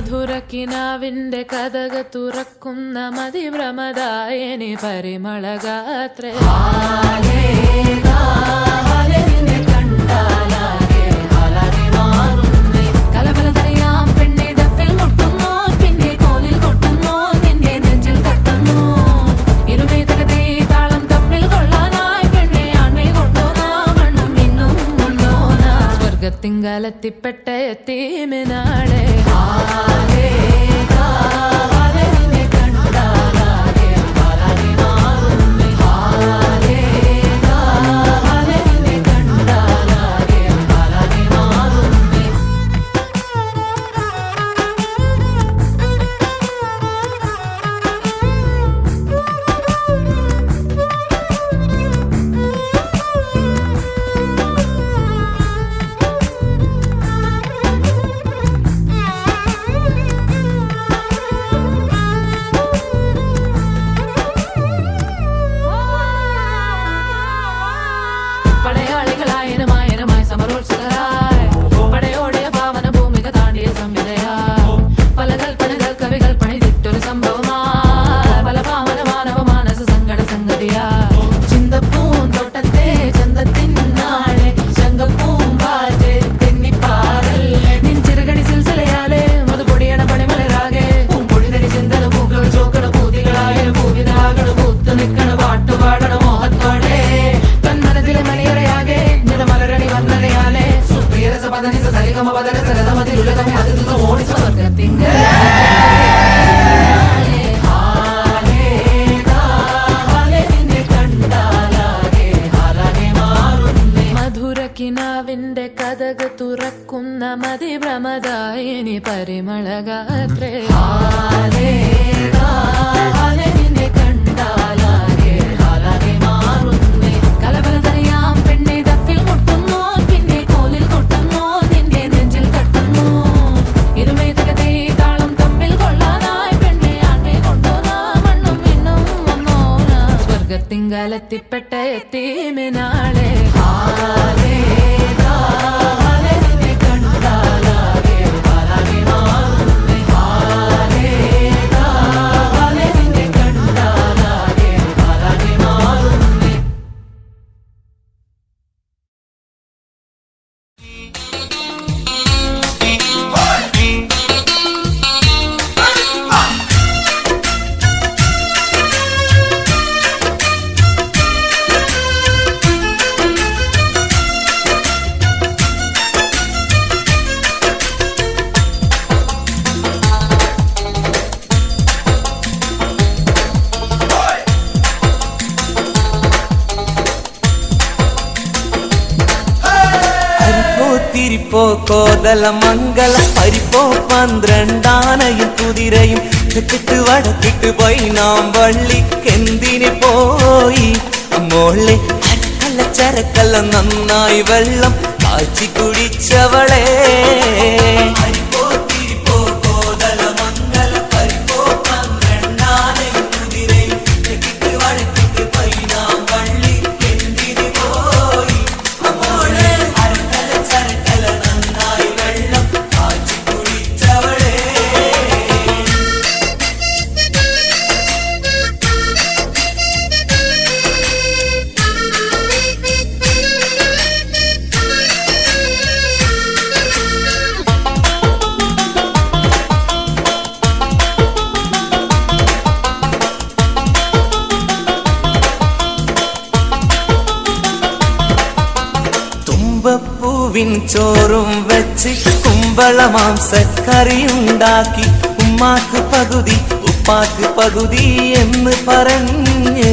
മധുരക്കിനാവിന്റെ കഥക് തുറക്കുന്ന മതിഭ്രമദായിനി പരിമളഗാത്രേ കലബലതറിയാം പെണ്ണെ ദഫിൽ മുട്ടുന്നു പിന്നെ കോലിൽ കൊട്ടുന്നു നിന്റെ നെഞ്ചിൽ തട്ടുന്നു ഇരുമേ തകതേ താളം തമ്മിൽ കൊള്ളാനായി പെണ്ണെ ആൺമേ കൊണ്ടോനാ മണ്ണും ഇന്നും കൊണ്ടോനാ സ്വർഗത്തിങ്കലെത്തിപ്പെട്ട എത്തീമിനാളെ മധുരക്കിനാവിന്റെ കഥക് തുറക്കുന്ന മതിഭ്രമദായിനി പരിമളഗാത്രേ കലബലതറിയാം പെണ്ണെ ദഫിൽ മുട്ടുന്നു പിന്നെ കോലിൽ കൊട്ടുന്നു നിന്റെ നെഞ്ചിൽ തട്ടുന്നു ഇരുമേ തകതേ താളം തമ്മിൽ കൊള്ളാനായി പെണ്ണെ ആൺമേ കൊണ്ടോനാ മണ്ണും ഇന്നും വന്നോനാ സ്വർഗത്തിങ്കലെത്തിപ്പെട്ട എത്തീമിനാളെ തിരിപ്പോ കോതല മംഗല പരിപ്പോ 12 കുതിരയും തെക്കിട്ട് വടക്കിട്ട് പോയി നാം വള്ളിക്കെന്തിന് പോയി മോളെ അരക്കല്ല ചരക്കല്ല നന്നായി വെള്ളം കാച്ചി കുടിച്ചവളെ പൂവിൻ ചോറും വെച്ച് കുമ്പള മാംസക്കറിയുണ്ടാക്കി ഉമ്മാക്ക് പകുതി ഉപ്പാക്ക് പകുതി എന്ന് പറഞ്ഞ്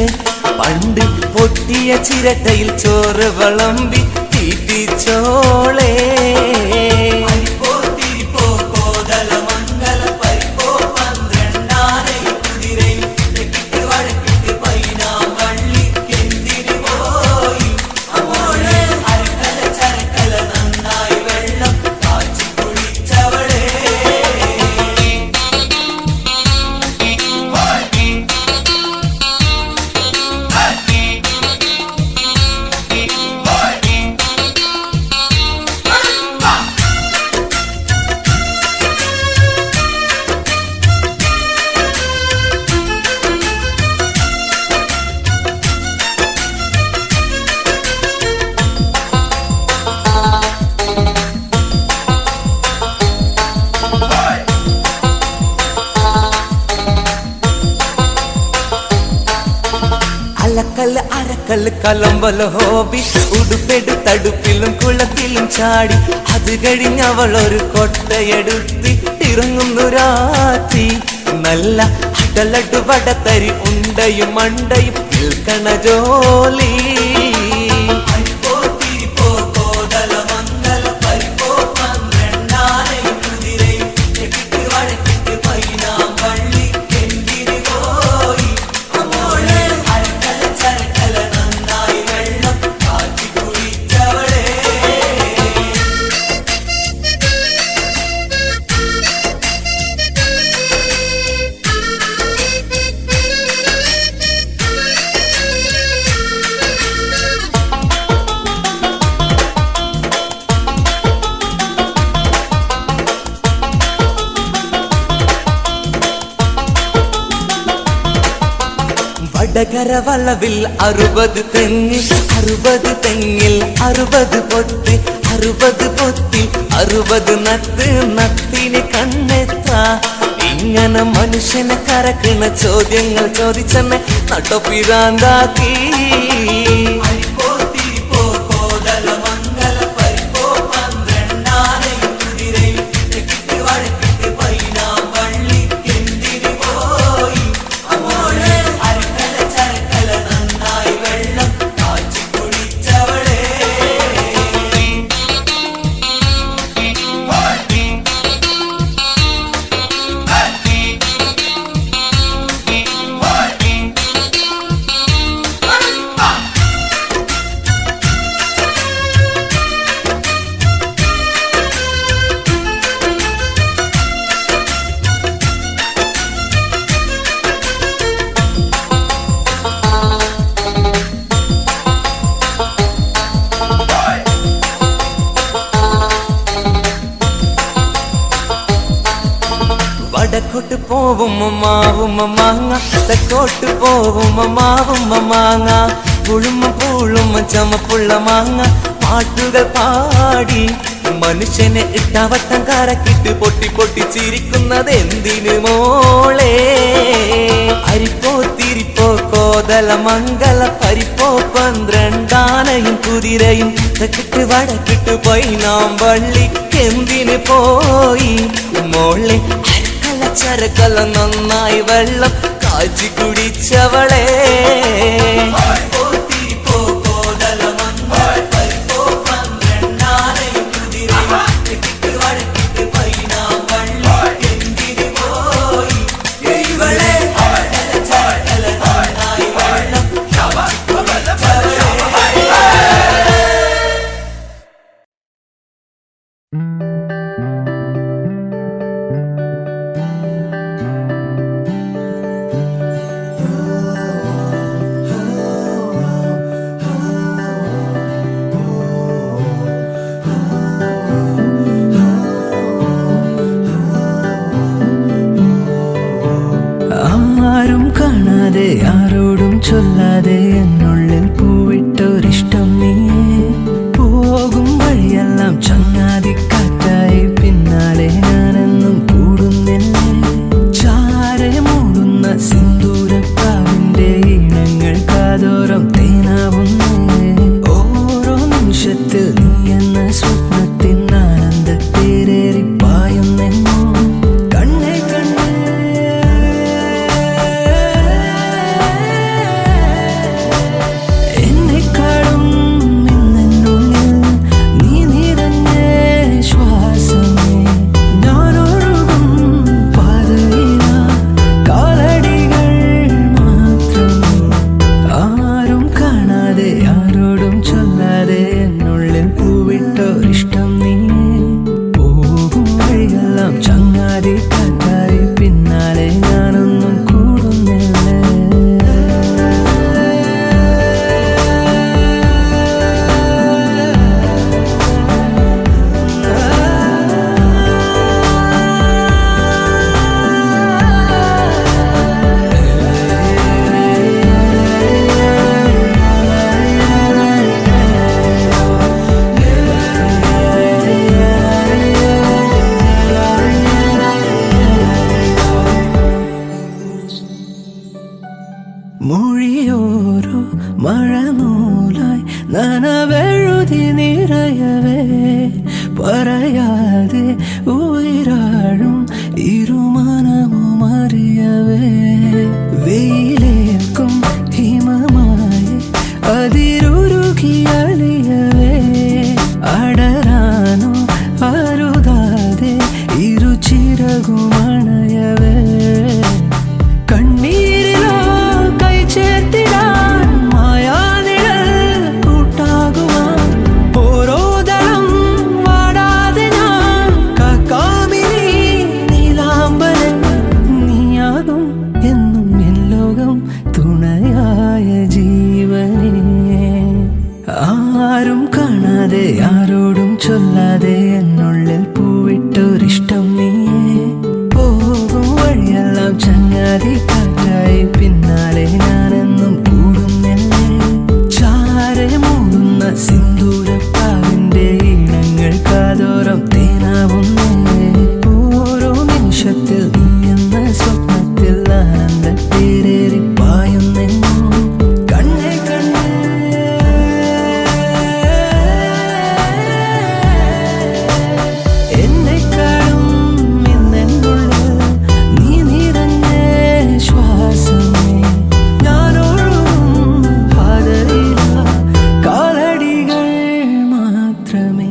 പണ്ട് പൊട്ടിയ ചിരട്ടയിൽ ചോറ് വിളമ്പി തീറ്റിച്ചോളേ അലക്കല്ല് അരക്കല്ല് കലമ്പല ഹോബി ഉടുപ്പെടു തടുപ്പിലും കുളത്തിലും ചാടി അത് കഴിഞ്ഞവൾ ഒരു കൊട്ടയെടുത്ത് ഇറങ്ങുന്നു രാത്രി നല്ല അടലടു വടത്തരി ഉണ്ടയും മണ്ടയും നിൽക്കണ ജോലി വടകര വളവിൽ 60 തെങ്ങ് 60 തെങ്ങിൽ 60 പൊത്ത് 60 പൊത്തി 60 നത്ത് നത്തിന് കണ്ണെത്ത ഇങ്ങനെ മനുഷ്യനെ കരക്കണ ചോദ്യങ്ങൾ ചോദിച്ചെന്നെ നട്ടൊപ്പിരാന്താക്കി വടക്കോട്ട് പോവും മാവും മാങ്ങ തെക്കോട്ട് പോവും മാവും മാങ്ങ പുളുമ പൂളും ചമപ്പുള്ള മാങ്ങ പാട്ടുകൾ പാടി മനുഷ്യനെ ഇട്ടവട്ടം കരക്കിട്ട് പൊട്ടി പൊട്ടി ചിരിക്കുന്നത് എന്തിനു മോളെ അരിപ്പോ തിരിപ്പോ കോതല മംഗല പരിപ്പോ 12 ആനയും കുതിരയും തെക്കിട്ട് വടക്കിട്ട് പൈനാം വള്ളിക്കെന്തിന് പോയി മോളെ ചരക്കല നന്നായി വെള്ളം കാച്ചി കുടിച്ചവളെ ഇവളെ ചൊല്ലാതെ എന്നുള്ളിൽ പൂവിട്ടൊരിഷ്ടം നീയേ. പോകും വഴിയെല്ലാം ചങ്ങാതിക്കാറ്റായി പിന്നാലെ ഞാനെന്നും കൂടുന്നില്ലേ. ചാരെ മൂടുന്ന സിന്ദൂരപ്രാവിന്റെ ഈണങ്ങൾ കാതോരം തേനാവുന്നേ. ഓരോ നിമിഷത്തിൽ നീ എന്ന സ്വപ്നത്തിൻ ആനന്ദത്തേരേറി പായുന്നെന്നോ കണ്ണേ കണ്ണേ. എന്നെക്കാളും ഇന്നെന്നുള്ളിൽ നീ നിറഞ്ഞേ ശ്വാസമേ. ഞാനൊഴുകും പാതയില കാലടികൾ മാത്രമേ. ആരും കാണാതെ ആരോടും ചൊല്ലാതെ എന്നുള്ളിൽ പൂവിട്ടൊരിഷ്ടം നീയേ. പോകും വഴിയെല്ലാം ചങ്ങാതി കാറ്റായി പിന്നാലെ ഞാനൊന്നും കൂടുന്നില്ലേ. മൊഴിയോരോ മഴനൂലായി നനവെഴുതി നിറയവേ. പറയാതെ ഉയരാഴും ഇരുമനമും അറിയവേ. വെയിലേക്കും ഹിമമായി അതിരുരുകി അലിയവേ. അടരാനോ അരുതാതെ ഇരുചിറകുമണയവേ. കണ്ണീരിലോ കൈ ചേർത്തിടാൻ മായാനിഴൽ കൂട്ടാകുവാൻ. ഓരോ ദളം വാടാതെ ഞാൻ കാക്കാമിനി നീലാംബരൻ. നീയാകും എന്നും എൻ ലോകം തുണയായ ജീവനേ. ആരും കാണാതെ ആരോടും ചൊല്ലാതെ എന്നുള്ളിൽ പൂവിട്ടൊരിഷ്ടം നീയേ. പോകും വഴിയെല്ലാം ചങ്ങാതി കാറ്റായി പിന്നാലെ ഞാനെന്നും കൂടുന്നില്ലേ. ചാരെ മൂടുന്ന സിന്ദൂരപ്പാവിന്റെ ഈണങ്ങൾ കാതോരം തേനാവുന്നേ. ഓരോ നിമിഷത്തിൽ നീ എന്ന സ്വപ്നത്തിൽ ആനന്ദത്തേരേറി പായുന്നെന്നോ കണ്ണേ കണ്ണേ. എന്നെക്കാളും ഇന്നെന്നുള്ളിൽ നീ നിറഞ്ഞേ ശ്വാസമേ. ഞാനൊഴുകും പാതയില കാലടികൾ മാത്രമേ.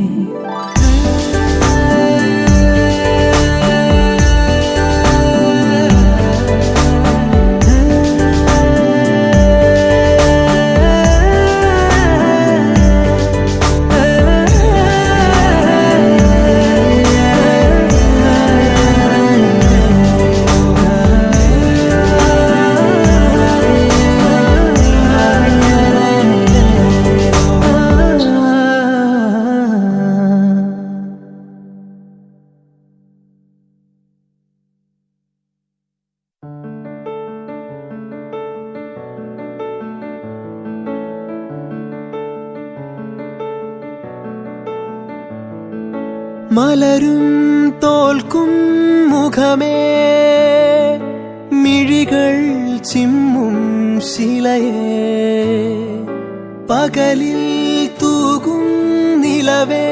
മലരും തോൽക്കും മുഖമേ മിഴികൾ ചിമ്മും ശിലയേ. പകലിൽ തൂകും നിലവേ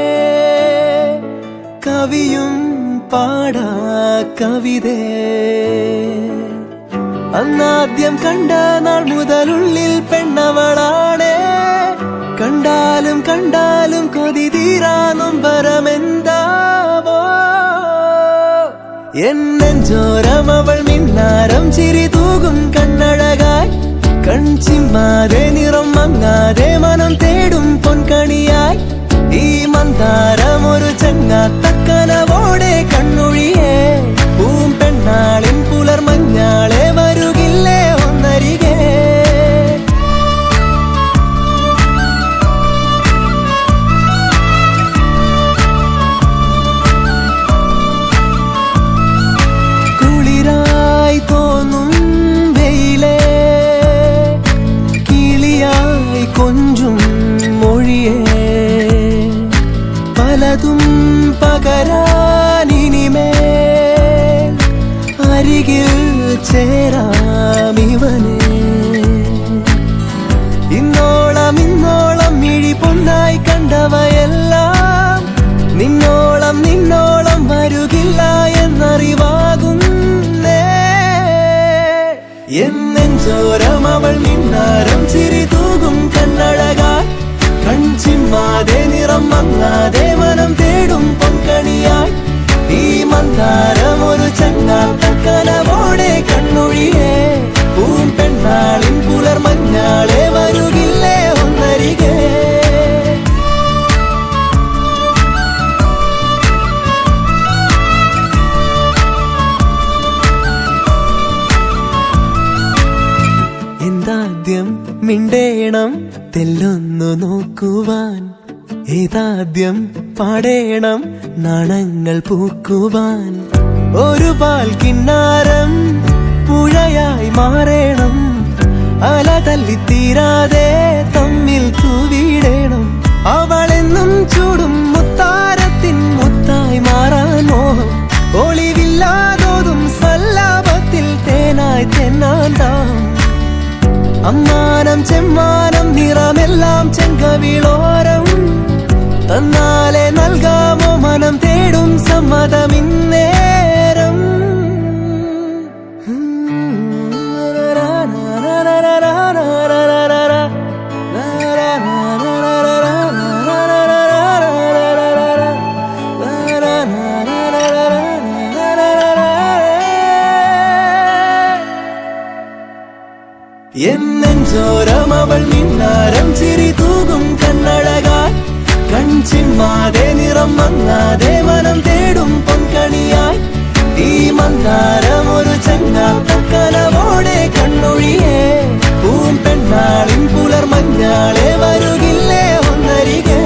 കവിയും പാടാ കവിതേ. അന്നാദ്യം കണ്ട നാൾ മുതലുള്ളിൽ പെണ്ണവളാണേ. കണ്ടാലും കണ്ടാലും കൊതി തീരാനും പരമെന്താവോ. എന്നെഞ്ചോരം അവൾ മിന്നാരം ചിരി തൂകും കണ്ണഴകായി. കൺചിമ്മാതെ നിറം മങ്ങാതെ മനം തേടും പൊൻകണിയായി. ഈ മന്ദാരം ഒരു ചങ്ങാത്തക്കനവോടെ കണ്ണൊഴിയേ. പൂമ്പെണ്ണാളിൻ പുലർമഞ്ഞാളെ വരുകില്ലേ ഒന്നരികെ. കുളിരായി തോന്നും വെയിലേ. മിണ്ടേണം തെല്ലൊന്നു നോക്കുവാൻ, ഏതാദ്യം പാടേണം നാണങ്ങൾ പൂക്കുവാൻ. ഒരു പാൽ കിന്നാരം പുഴയായി മാറേണം, അല തല്ലിത്തീരാതെ തമ്മിൽ തൂവിടേണം. അവളെന്നും ചൂടും മുത്താരത്തിൻ മുത്തായി മാറാൻ മോഹം, ഒളിവില്ലാതോതും സല്ലാപത്തിൽ തേനായി തെന്നാൻ ദാഹം. അമ്മാനം ചെമ്മാനം നിറമെല്ലാം ചെങ്കവിളോരം, തന്നാലെ നൽകാമോ മനം തേടും സമ്മതമിന്നേരം. എന്നെഞ്ചോരം അവൾ മിന്നാരം ചിരി തൂകും കണ്ണഴകാൽ, കൺചിമ്മാതെ നിറം മങ്ങാതെ മനം തേടും പൊൻകണിയായി. ഈ മന്ദാരം ഒരു ചങ്ങാത്തക്കനവോടെ കണ്ണൊഴിയേ, പൂം പെണ്ണാളിൻ പുലർമഞ്ഞാളെ വരുകില്ലേ ഒന്നരികെ.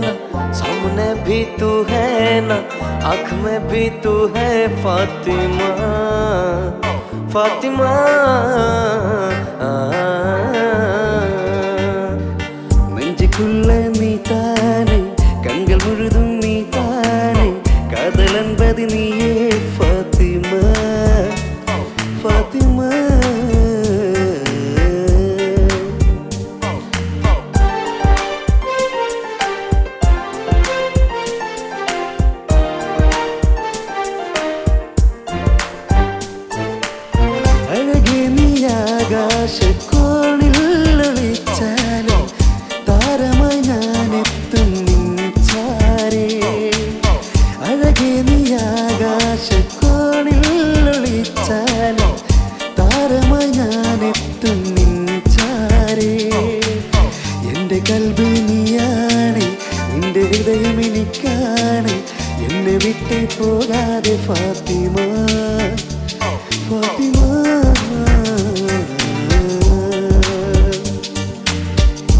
ना, सामने भी तू है ना, आँख में भी तू है फातिमा, फातिमा। നെഞ്ചുക്കുള്ള നീ താനെ, കൺകൾ മുഴുതും നീ താനെ, കാതൽ என்பது നീയേ ഫാത്തിമ, ഫാത്തിമ. അഴകേ നീ ആകാശക്കോണിൽ ഒളിച്ചാലും താരമായി ഞാനെത്തും നിൻ ചാരേ. അഴകേ നീ ആകാശക്കോണിൽ ഒളിച്ചാലും താരമായി ഞാനെത്തും നിൻ ചാരേ. എൻ്റെ കൽബ് നീയാണ്, നിന്റെ ഹൃദയം എനിക്കാണ്, എന്നെ വിട്ടേ പോകാതെ ഫാത്തിമ, ഫാത്തിമ.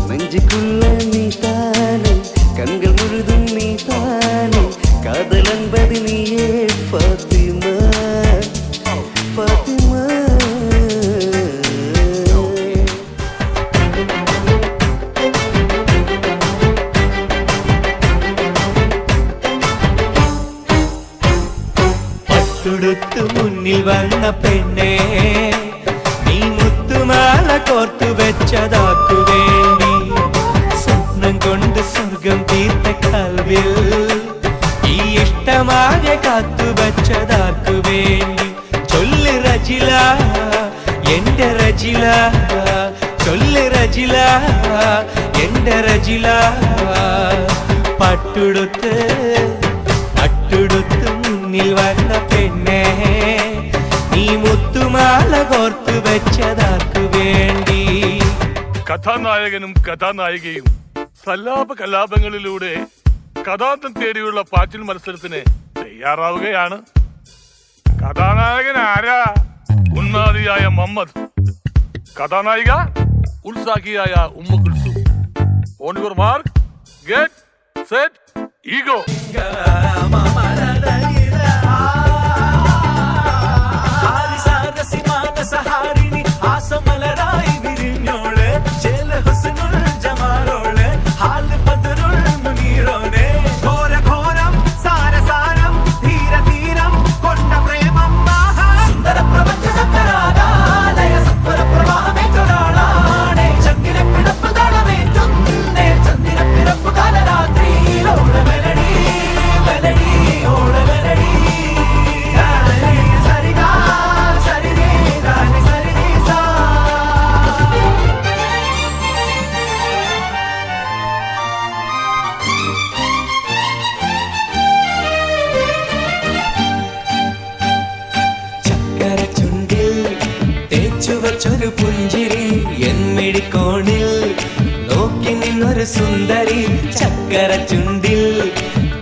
നെഞ്ചുക്കുള്ള നീ താനെ, കൺകൾ മുഴുതും നീ താനെ, കാതൽ என்பது നീയേ ഫാത്തിമ, ഫാത്തിമ. പട്ടുടുത്ത് മുന്നിൽ വന്ന പെണ്ണേ, നീ മുത്തുമാല കോർത്തു വെച്ചതാക്കു വേണ്ടി, സ്വപ്നം കൊണ്ട് സ്വർഗം തീർത്ത കൽവിൽ ഈ ഇഷ്ടമാകെ കാത്തു വെച്ചതാക്കു വേണ്ടി. ചൊല്ല് റജില എന്റെ റജില, ചൊല്ല് റജില എന്റെ റജില. പട്ടുടുത്ത് പട്ടുടുത്ത് മുന്നിൽ വന്ന പെണ്ണേ, നീ മുത്തുമാല കോർത്തു വെച്ചതാക്കു വേണ്ടി. കഥാനായകനും കഥാനായികയും സല്ലാപ കലാപങ്ങളിലൂടെ കഥാന്തം തേടിയുള്ള പാച്ചിൽ മത്സരത്തിന് തയ്യാറാവുകയാണ്. കഥാനായകൻ ആരാ? ഉന്മാദിയായ മുഹമ്മദ്, കഥാനായിക ഉത്സാഹിയായ ഉമ്മ Kulsum. On your mark, get set, go. ചൊരു പുഞ്ചിരി എന്മിഴിക്കോണിൽ നോക്കി നിന്നൊരു സുന്ദരി, ചക്കര ചുണ്ടിൽ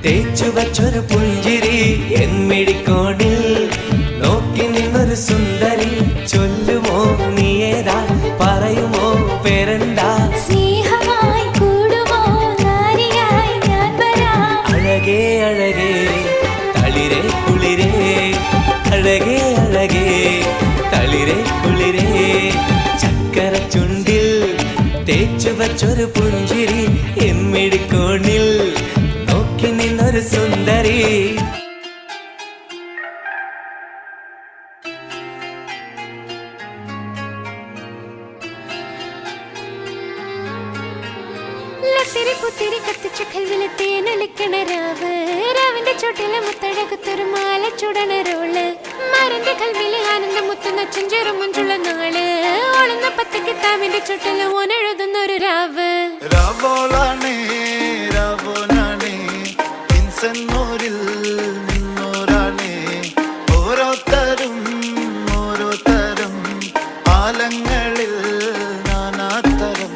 തേച്ചു വച്ചൊരു പുഞ്ചിരി എന്മിഴിക്കോണിൽ നോക്കി നിന്നൊരു സുന്ദരി. ചൊല്ലുമോ നീയേതാ, പറയുമോ പേരെന്താ? സ്നേഹമായി കൂടുമോ നാരിയായി ഞാൻ വരാം. അഴകേ അഴകേ തളിരേ കുളിരേ, അഴകേ അഴകേ തളിരേ കുളിരേ, ചക്കര ചുണ്ടിൽ തേച്ചു വച്ചൊരു പുഞ്ചിരി എന്മിഴിക്കോണിൽ നോക്കി നിന്നൊരു സുന്ദരി. ലത്തിരി പുത്തിരി കത്തിച്ച കൽവിലെ തേനൊലിക്കണ രാവ്, രാവിന്റെ ചുട്ടിലെ മുത്തഴകത്തൊരു മാല ചുടണരോള്, മാറിന്റെ കൽവിലെ ആനന്ദം മുത്തുന്ന ചെഞ്ചെറു മുഞ്ചുള്ള നാള്, ഓളുന്ന പത്ത് കിതാബിന്റെ ചുട്ടില് ഓനെഴുതുന്നൊരു രാവ്. രാവോളാണേ രാവോനാണേ ഇൻസന്നൂരിൽ നിന്നോരാണേ, ഓരോരുത്തരും ഓരോരുത്തരും ആലങ്ങളിൽ നാനാത്തരം,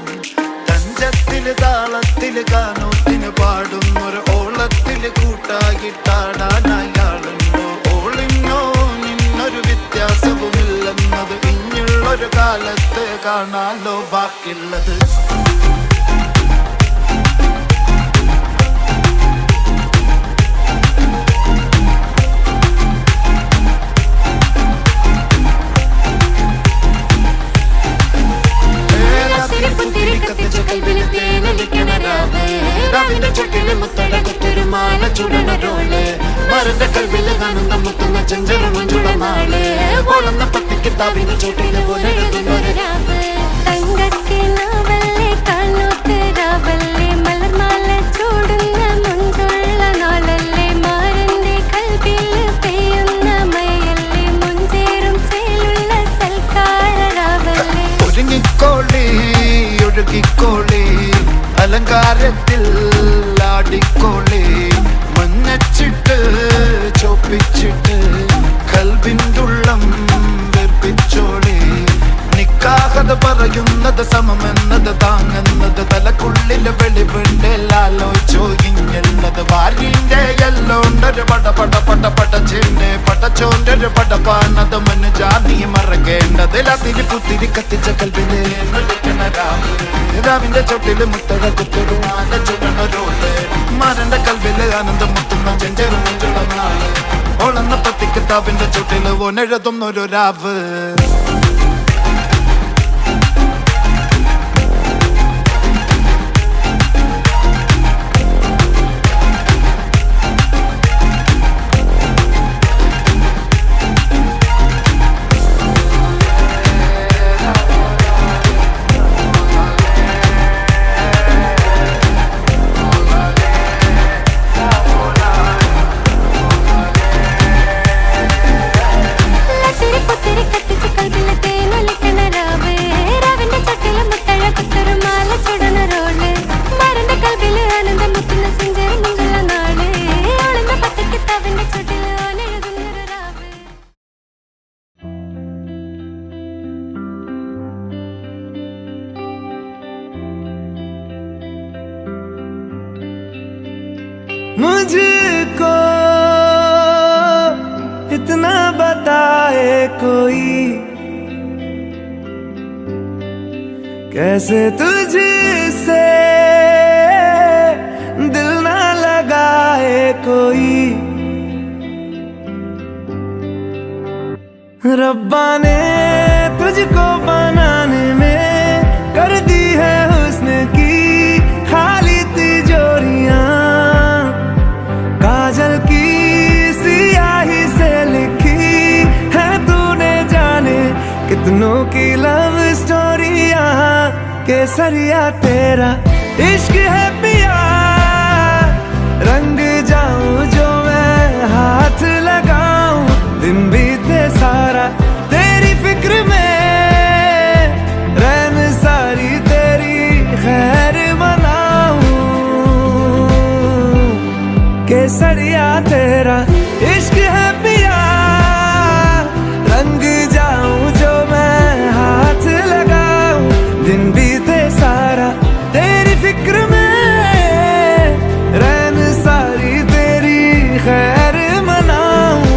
തഞ്ചത്തില് താളത്തില് കാനൂത്തിന് പാടുന്നൊരു ഓളത്തില് കൂട്ടാകിട്ടാടാനായാളുണ്ടോ? ഓളിന്നോ നിന്നൊരു വ്യത്യാസവുമില്ലെന്നത് ഇനിയുള്ളൊരു കാലത്ത് കാണാലോ ബാക്കിയുള്ളത്. മരന്റെ കൽവിൽ കാണുന്ന മുത്തുന്ന ചെഞ്ചര മഞ്ചുള നാള് വളർന്ന പത്തി കിതാബിന്റെ ചോട്ടിൽ പോലെ തങ്കക്കിനാവല്ലേ കാലൂത്ത് രാവല്ലേ മലർമാല ചൂടുന്ന മുഞ്ചുള്ള നാളല്ലേ മാരന്റെ കൽവിൽ പെയ്യുന്ന മയല്ലേ മുഞ്ചേറും ചേലുള്ള സൽക്കാരരാവല്ലേ ഒരുങ്ങിക്കോളി ഒഴുകിക്കോളി അലങ്കാരത്തിൽ ആടിക്കോളി മഞ്ഞച്ചിട്ട് ചോപ്പിച്ചിട്ട് കൽവിൻ്റെ ഉള്ളം വെറുപ്പിച്ചോളി നിക്കാഹത പറയുന്നത് സമമെന്നത് താങ്ങുന്നത് തലക്കുള്ളിലെ വെളിവുണ്ടെല്ലാലോചോയിഞ്ഞുള്ളത് വാരിന്റെ എല്ലോണ്ടൊരു പടച്ചേന്റെ പടച്ചോന്റെ പടപ്പാണത് മനുജാതി മറക്കേണ്ടത് തിരി പുത്തിരി കത്തിച്ച കൽവിലെ രാവിന്റെ ചൊട്ടില് മുത്തഴ കുത്തൊരു ആന ചുടണൊരോള് മരന്റെ കൽവില് ആനന്ദം മുത്തുന്ന ചെഞ്ചെറു മുഞ്ചുള്ള നാള് ഓളന്ന പത്തി കിതാബിന്റെ ചുട്ടില് ഒന്നെഴുതുന്നൊരു രാവ് मुझको इतना बताए कोई कैसे तुझसे दिल ना लगाए कोई रब्बा ने तुझको बनाने में कर दी है हुस्न की खाली तिजोरियां काजल की सियाही से लिखी है तूने जाने कितनों की लव स्टोरियां केसरिया तेरा इश्क है पिया रंग जाऊं जो मैं हाथ लगाऊं दिन बीते सारा तेरी फिक्र में रैन सारी तेरी खैर मनाऊं केसरिया तेरा इश्क है पिया रंग जाऊं जो मैं हाथ लगाऊं दिन बीते सारा तेरी फिक्र में रैन सारी तेरी खैर मनाऊं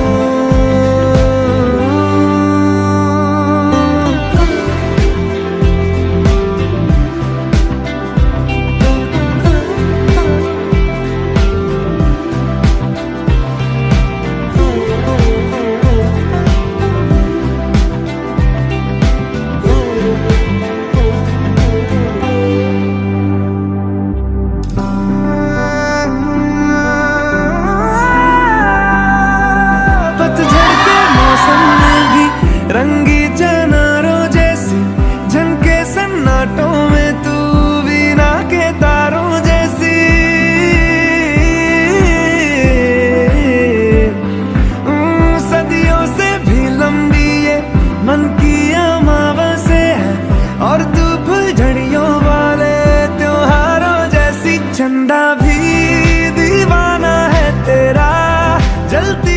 रंगी चनारों जैसी झनके सन्नाटों में तू वीणा के तारों जैसी सदियों से भी लंबी ये मन की अमावस्या है और तू फुलझड़ियों वाले त्योहारों जैसी चंदा भी दीवाना है तेरा जलती